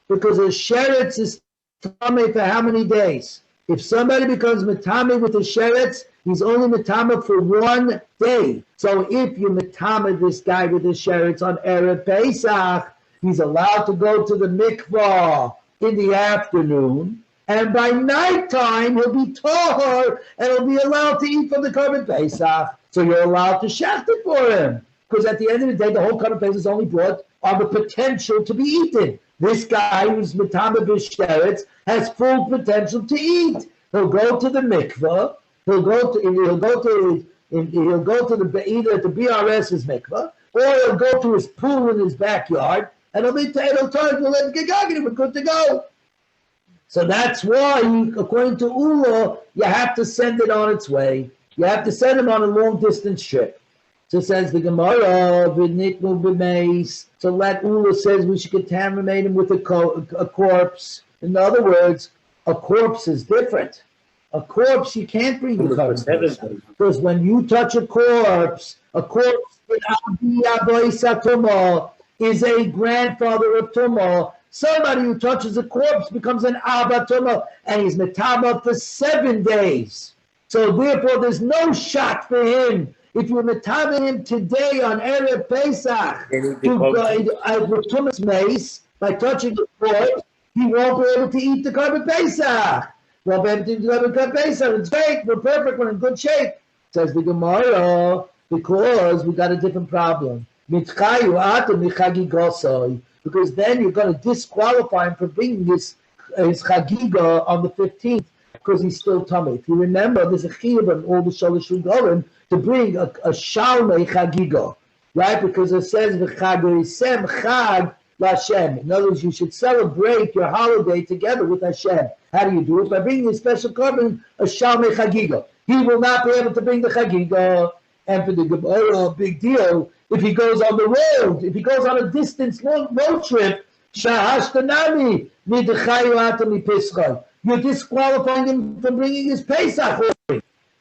A: Because a Sheretz is Tamei for how many days? If somebody becomes Metame with the Sheretz, he's only Metame for 1 day. So if you Metame this guy with the Sheretz on Erev Pesach, he's allowed to go to the mikvah in the afternoon, and by nighttime he'll be tahor and he'll be allowed to eat from the carbon Pesach. So you're allowed to shaft it for him. Because at the end of the day, the whole carbon Pesach is only brought on the potential to be eaten. This guy who's Metame b'Sheretz has full potential to eat. He'll go to the mikvah. He'll go to either at the BRS's mikvah, or he'll go to his pool in his backyard, and he'll let him get going. We're good to go. So that's why, according to Ula, you have to send it on its way. You have to send him on a long distance trip. So says the Gemara, so let Ula says we should contaminate him with a corpse. In other words, a corpse is different. A corpse, you can't bring the carbon Pesach. Because when you touch a corpse is a grandfather of Tumah. Somebody who touches a corpse becomes an Abba Tumah, and he's Metama for 7 days. So therefore, there's no shot for him. If you're Metama him today on Erev Pesach with Tumah's mace, by touching the corpse, he won't be able to eat the carbon Pesach. Won't be able to eat the carbon Pesach. It's great. We're perfect. We're in good shape. Says the Gemara, because we got a different problem. Because then you're going to disqualify him for bringing his chagiga on the 15th because he's still tummy. If you remember, there's a chiyuv on all the shalosh regorim to bring a shalmei chagiga, right? Because it says v'chagerisem chag l'Hashem. In other words, you should celebrate your holiday together with Hashem. How do you do it? By bringing a special carbon, a shalmei chagiga. He will not be able to bring the chagiga. And for the Gemara, big deal. If he goes on the road, if he goes on a distance road trip, you're disqualifying him from bringing his Pesach,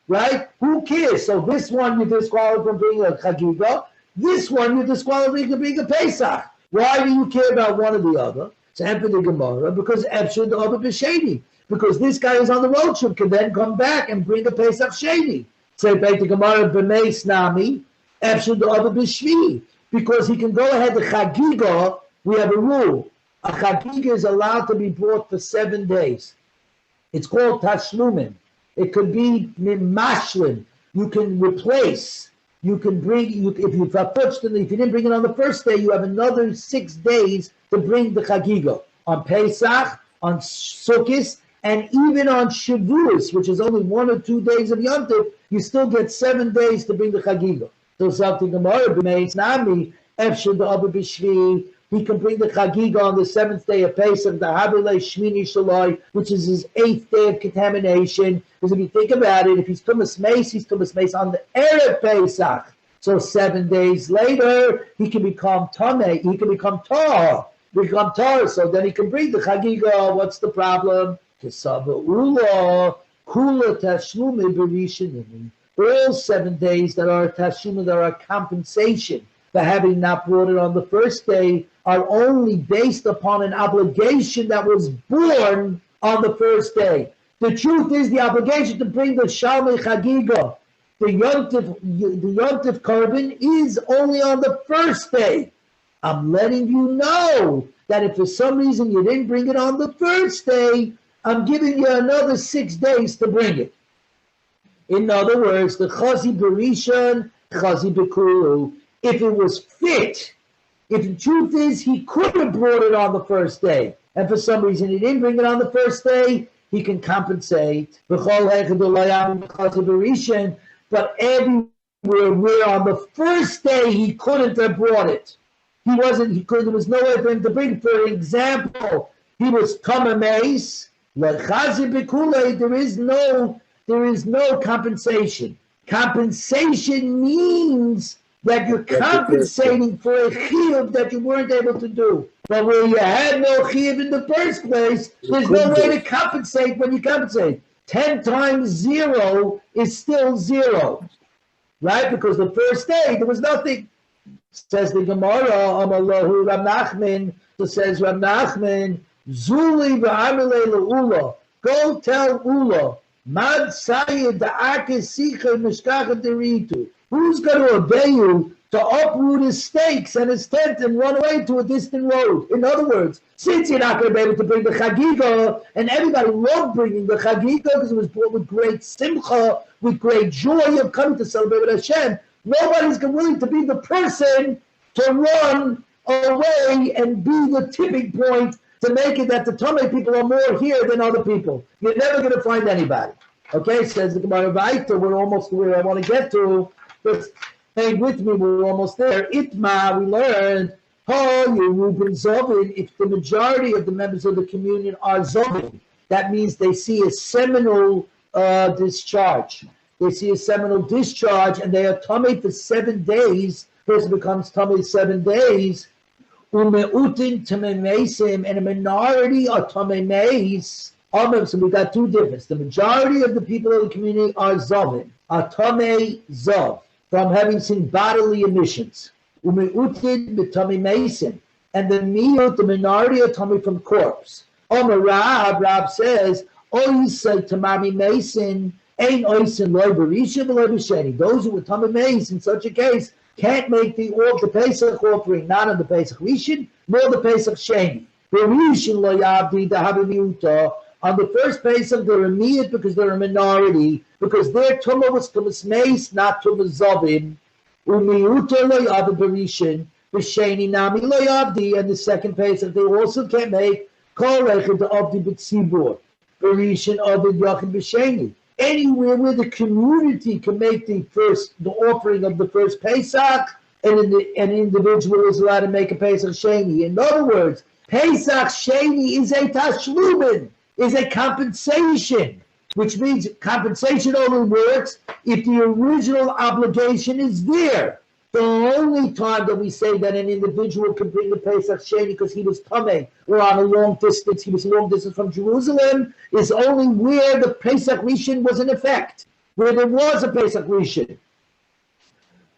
A: right? Who cares? So this one you're disqualifying from bringing a chagiga. This one you're disqualifying from bringing a Pesach. Why do you care about one or the other? So for the Gemara, because Efshad the other b'sheni. Because this guy is on the road trip, can then come back and bring a Pesach sheni. Say the Gemara b'meis nami. Because he can go ahead, the chagiga, we have a rule. A chagiga is allowed to be brought for 7 days. It's called tashlumin. It could be mashlim. You can replace. You can bring. If you didn't bring it on the first day, you have another 6 days to bring the chagiga on Pesach, on Sukkot, and even on Shavuos, which is only 1 or 2 days of Yom Tov. You still get 7 days to bring the chagiga. So something Gemara b'meis nami efshad b'abu b'shvi. He can bring the chagiga on the 7th day of Pesach, the habilei shmini shaloi, which is his 8th day of contamination. Because if you think about it, if he's tumas mace on the erev Pesach. So 7 days later, he can become tameh. He can become tar. So then he can bring the chagiga. What's the problem? Kesava ula kula tashlumi b'rishonim. All 7 days that are tashuma, that are compensation for having not brought it on the first day, are only based upon an obligation that was born on the first day. The truth is, the obligation to bring the shalmei chagiga, the yontif carbon, is only on the first day. I'm letting you know that if for some reason you didn't bring it on the first day, I'm giving you another 6 days to bring it. In other words, the chazi b'rishon, chazi b'kuru. If it was fit, if the truth is he could have brought it on the first day, and for some reason he didn't bring it on the first day, he can compensate. But everywhere where on the first day he couldn't have brought it, there was no way for him to bring it. For example, he was tameh. There is no compensation. Compensation means that you're compensating for a chiyuv that you weren't able to do. But where you had no chiyuv in the first place, there's no way to compensate when you compensate. 10 times 0 is still 0, right? Because the first day there was nothing. Says the Gemara, Amalahu Rab Nachman. So says Rab Nachman, Zuli v'amilei le'ula. Go tell Ula. Mad Sayed Deritu. Who's going to obey you to uproot his stakes and his tent and run away to a distant road? In other words, since you're not going to be able to bring the chagiga, and everybody loved bringing the chagiga because it was brought with great simcha, with great joy of coming to celebrate with Hashem, nobody's willing to be the person to run away and be the tipping point to make it that the Tomei people are more here than other people. You're never going to find anybody. Okay, says the Gemara Vayta, we're almost where I want to get to. But hang with me, we're almost there. Itma, we learned, if the majority of the members of the communion are zovin, that means they see a seminal discharge. They see a seminal discharge, and they are Tomei for 7 days. Person becomes Tomei 7 days. And a minority are Tomei meis. So we got two differences. The majority of the people of the community are Zovim, are Tomei Zov, from having seen bodily emissions. Ume'utin b'Tomei Mason. And the miut, the minority, are Tomei from corpse. Omer Rab says, Oisai Tamami Mason, ain't Oisin Loi Berisha V'Loi B'Sheni. Those who were Tomei Mason in such a case can't make the Pesach offering, not on the Pesach Rishon, nor the Pesach Sheni. Berishin Lo Yavdi Dahabi Miuta. On the first Pesach, they're a miyut because they're a minority, because their tumah was tumas meis, not tumas zovim. U'miyuta lo yavdi berishin, b'sheni nami lo yavdi. And the second Pesach, they also can't make kol rechid avdi b'tzibur, berishin avdi yachid b'sheni. Anywhere where the community can make the offering of the first Pesach, and an individual is allowed to make a Pesach Sheni. In other words, Pesach Sheni is a tashlumin, is a compensation, which means compensation only works if the original obligation is there. The only time that we say that an individual can bring the Pesach Sheni because he was Tameh or on a long distance, he was a long distance from Jerusalem, is only where the Pesach Rishon was in effect, where there was a Pesach Rishon.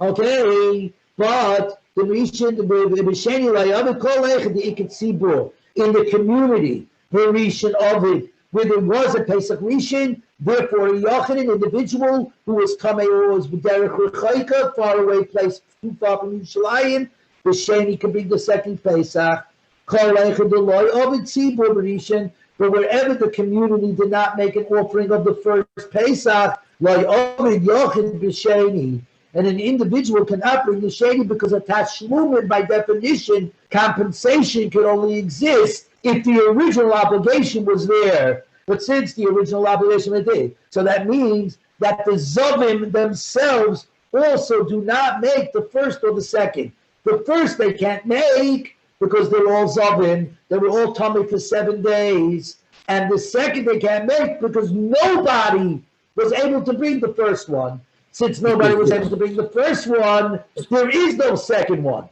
A: Okay, but the Rishon, the Sheni Layavit Kol Echad, the Ikit Tzibur, in the community, Rishon of it, where there was a Pesach Rishon, therefore a Yachid, an individual who was Tamei or was B'derech Rechaika, far away place, too far from Yerushalayim, the Sheni can bring the second Pesach. Kol Echad Eloi Ovid Tzibur Rishon, but wherever the community did not make an offering of the first Pesach, Loi Ovid Yachid B'Sheni, and an individual cannot bring the Sheni because a Tashlumin, by definition, compensation can only exist if the original obligation was there. But since the original obligation was there, so that means that the Zovim themselves also do not make the first or the second. The first they can't make because they're all Zovim, they were all tummy for 7 days. And the second they can't make because nobody was able to bring the first one. Since nobody was able to bring the first one, there is no second one.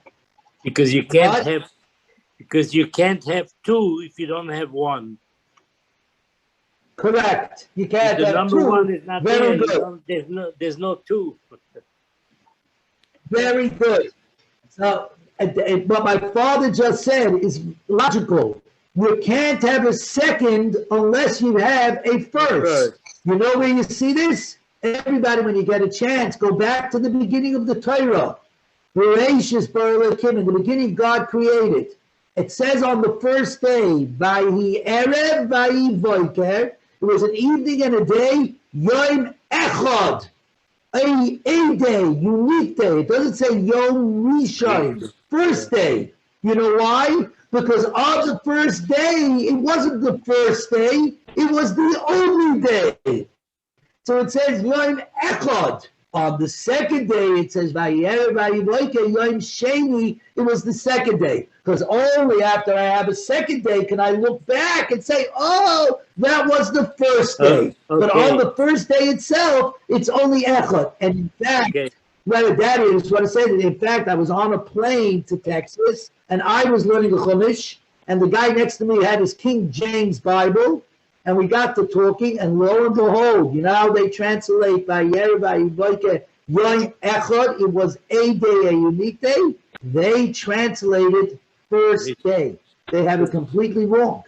B: Because you can't have. Because you can't have two if you don't have one.
A: Correct. You can't
B: if the
A: have
B: number
A: two.
B: One is not
A: Very
B: there.
A: good.
B: There's no two.
A: Very good. So, what my father just said is logical. You can't have a second unless you have a first. You know where you see this? Everybody, when you get a chance, go back to the beginning of the Torah. Bereshis bara Elokim. In the beginning, God created. It says on the first day, Vayi Erev, Vayi Voiker, it was an evening and a day, Yom Echad, a day, unique day. It doesn't say Yom Rishon, first day. You know why? Because on the first day, it wasn't the first day, it was the only day. So it says Yom Echad. On the second day, it says Vayi Erev, Vayi Voiker, Yom Sheni, it was the second day. Because only after I have a second day can I look back and say, oh, that was the first day. Okay. But on the first day itself, it's only Echad. And in fact, whether that is what I say, that in fact, I was on a plane to Texas, and I was learning the Chumash, and the guy next to me had his King James Bible, and we got to talking, and lo and behold, you know how they translate by Yom Echad, it was a day, a unique day. They translated first day. They have it completely wrong.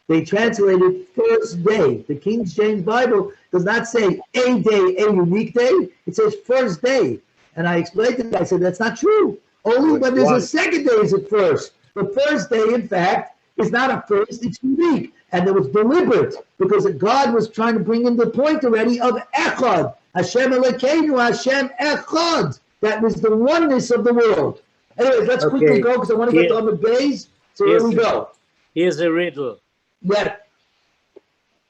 A: They translated first day. The King James Bible does not say a day, a unique day. It says first day. And I explained to them, I said, that's not true. Only when there's a second day is it first. The first day, in fact, is not a first, it's unique. And it was deliberate because God was trying to bring in the point already of Echad. Hashem Elokeinu, Hashem Echad. That was the oneness of the world. Anyways, let's quickly go because I want to get to other days. So here we go.
B: Here's a riddle.
A: Yeah.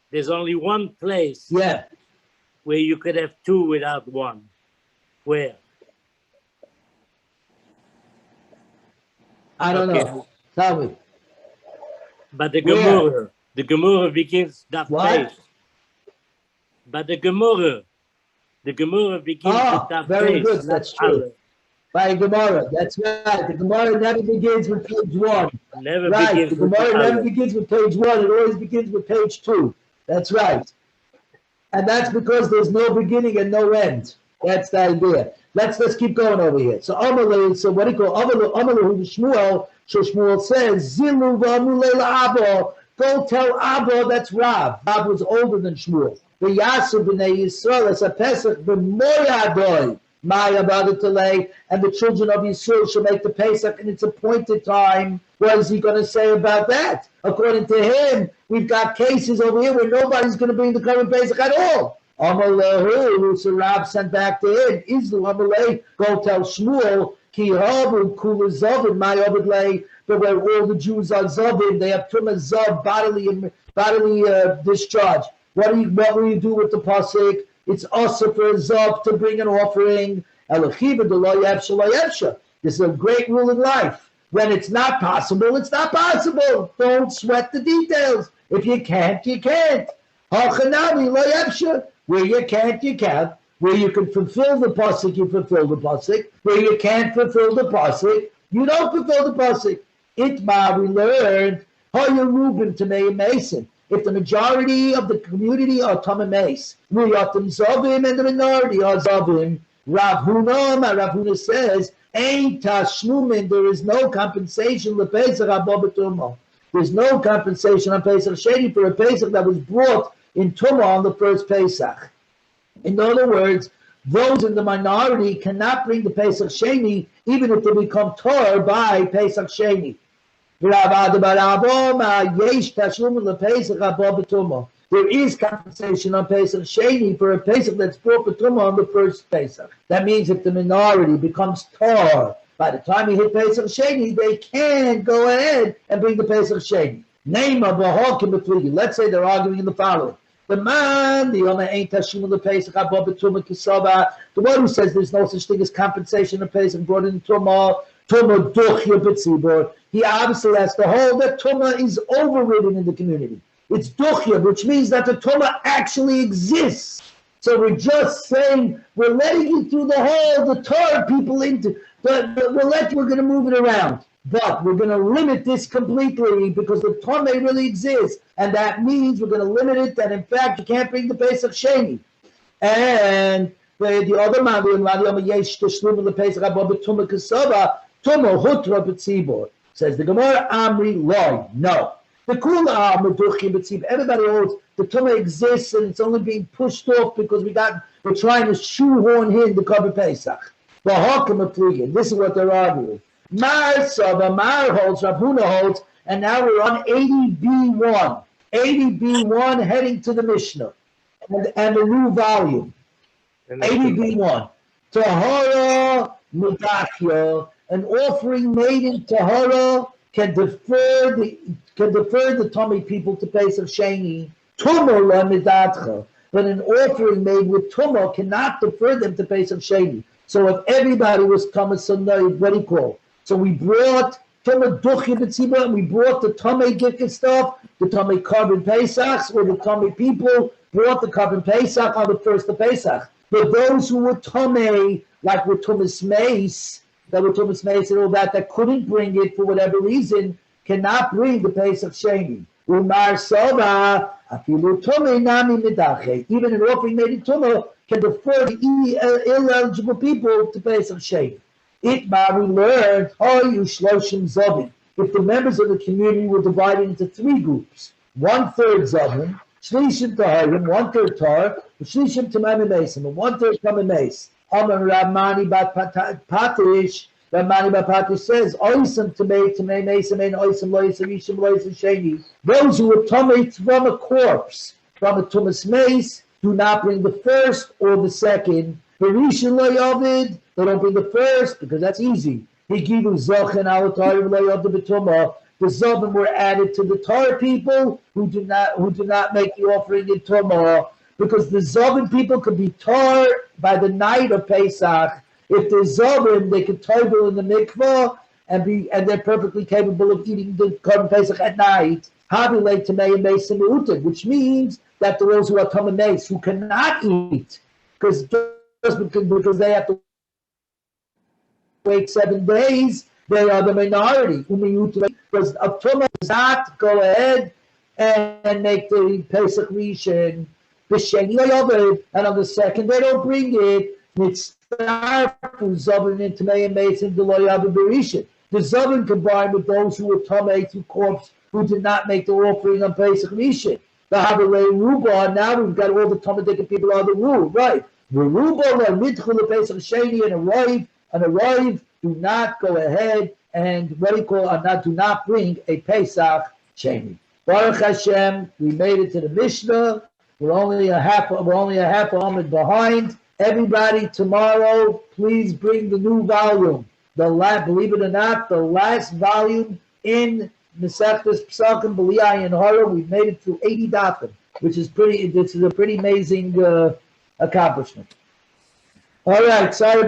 B: There's only one place where you could have two without one. Where?
A: I don't know. Tell me.
B: But the Gemara begins that place. But the Gemara begins with that
A: very
B: place.
A: Good. That's true. By Gemara, that's right. The Gemara never begins with page 1.
B: Never begins
A: the Gemara never begins with page 1. It always begins with page 2. That's right. And that's because there's no beginning and no end. That's the idea. Let's keep going over here. So Amalei, so what do you call Amalu Shmuel? So Shmuel says, Zilu v'amulei la'abo. Go tell Abba, that's Rav. Rav was older than Shmuel. V'yasu b'nei Yisrael as a Pesach b'moyadoi. Maya Badatale, and the children of Yisrael shall make the Pesach in its appointed time. What is he going to say about that? According to him, we've got cases over here where nobody's going to bring the current Pesach at all. Amalahu, so Rab sent back to him, Islu Amalei, go tell Shmuel, Ki Habu Kula Zavin, my Obadlei, but where all the Jews are Zavin, they have Tumah Zav, bodily discharge. What will you do with the Pasuk? It's also for a Zav to bring an offering. This is a great rule in life. When it's not possible, it's not possible. Don't sweat the details. If you can't, you can't. Where you can't, you can't. Where you can fulfill the pasuk, you fulfill the pasuk. Where you can't fulfill the pasuk, you don't fulfill the pasuk. Itma, we learned, Reuben to Mason. If the majority of the community are Tamei Mace, we are Zavim, and the minority are Zavim. Rav Huna says, Ain't Tashlumin, there is no compensation. There's no compensation on Pesach Sheni for a Pesach that was brought in Tumah on the first Pesach. In other words, those in the minority cannot bring the Pesach Sheni even if they become Torah by Pesach Sheni. There is compensation on Pesach Sheni for a Pesach that's brought for Tumah on the first Pesach. That means if the minority becomes Torah, by the time you hit Pesach Sheni, they can go ahead and bring the Pesach Sheni. Name of a let's say they're arguing in the following. The man, the one who says there's no such thing as compensation of Pesach brought in Tumah, he obviously has to hold that Tumah is overridden in the community. It's duchya, which means that the Tumah actually exists. So we're just saying, we're letting you through the Torah people into, we're going to move it around. But we're going to limit this completely because the Tumah really exists. And that means we're going to limit it that in fact you can't bring the Pesach Sheni. And the other man, says the Gemara, Amri Loy. No. The Kula everybody holds the Tumah exists and it's only being pushed off because we're trying to shoehorn in the Korban Pesach. This is what they're arguing. Mar holds, Rav Huna holds, and now we're on 80b1. 80b1 heading to the Mishnah and the new volume. 80b1. Tahara Mudachya, an offering made in Tahara can defer the Tumah people to Pesach Sheni. Tumah la midatcha, but an offering made with Tumah cannot defer them to Pesach Sheni. So if everybody was Tumah Sunday, what do you call? So we brought Tumah Duchya B'tzibah, and we brought the Tumah Gikah stuff, the Tumah Korban Pesachs, or the Tumah people brought the Korban Pesach on the first of Pesach. But those who were Tumah, like with Tumas Mace, that were Tumas Mace and all that couldn't bring it for whatever reason, cannot bring the Pesach Sheni. Umar Soba, Afilu Tumah Nami Midache. Even an offering made in Tumah can defer the ineligible people to Pesach Sheni. Itma, we learned, you Shloshim Zavim. If the members of the community were divided into three groups, 1/3 Zavim, Shlishim Taharim, 1/3 Tar, Shlishim Tamei Mason, and 1/3 Tamei Mace. Amar Ramani Bat Patish, Ramani Bat Patish says, Oisam Tamei Mason, and Oisam Loisam Yishim Loisam Sheni. Those who were Tamei from a corpse, from a Tumas Mace, do not bring the first or the second. Berishin Lo Yavid, they don't bring the first because that's easy. Higivu Zochen Al Tarim Lo Yavid B'Tumah. The Zovim were added to the Torah people who do not make the offering in Tumah, because the Zovim people could be Tar by the night of Pesach. If they're Zovim, they could tovel in the mikvah and they're perfectly capable of eating the Korban Pesach at night. Havilei Tamei and Meis Meutin, which means that those who are Tamei Meis who cannot eat because they have to wait 7 days, they are the minority. Because a Tumah does not go ahead and make the Pesach Rishon b'sheni hayaved, and on the second they don't bring it. Mitzarfu Zobin and Tamei and Mason Deloy Yavu Berishin. The Zobin combined with those who were Tamei to corpse who did not make the offering on Pesach Rishon. The Havarei Ruba, now we've got all the Talmudic people on the rule, right? The Ruba, Midchul Pesach Sheni, and arrive, do not go ahead and do not bring a Pesach Sheni. Baruch Hashem, we made it to the Mishnah. We're only a half Amud behind. Everybody, tomorrow, please bring the new volume. Believe it or not, the last volume in Mesechtes Pesachim B'li and Hara. We've made it through 80 dafim, which is this is a pretty amazing accomplishment. All right, sorry about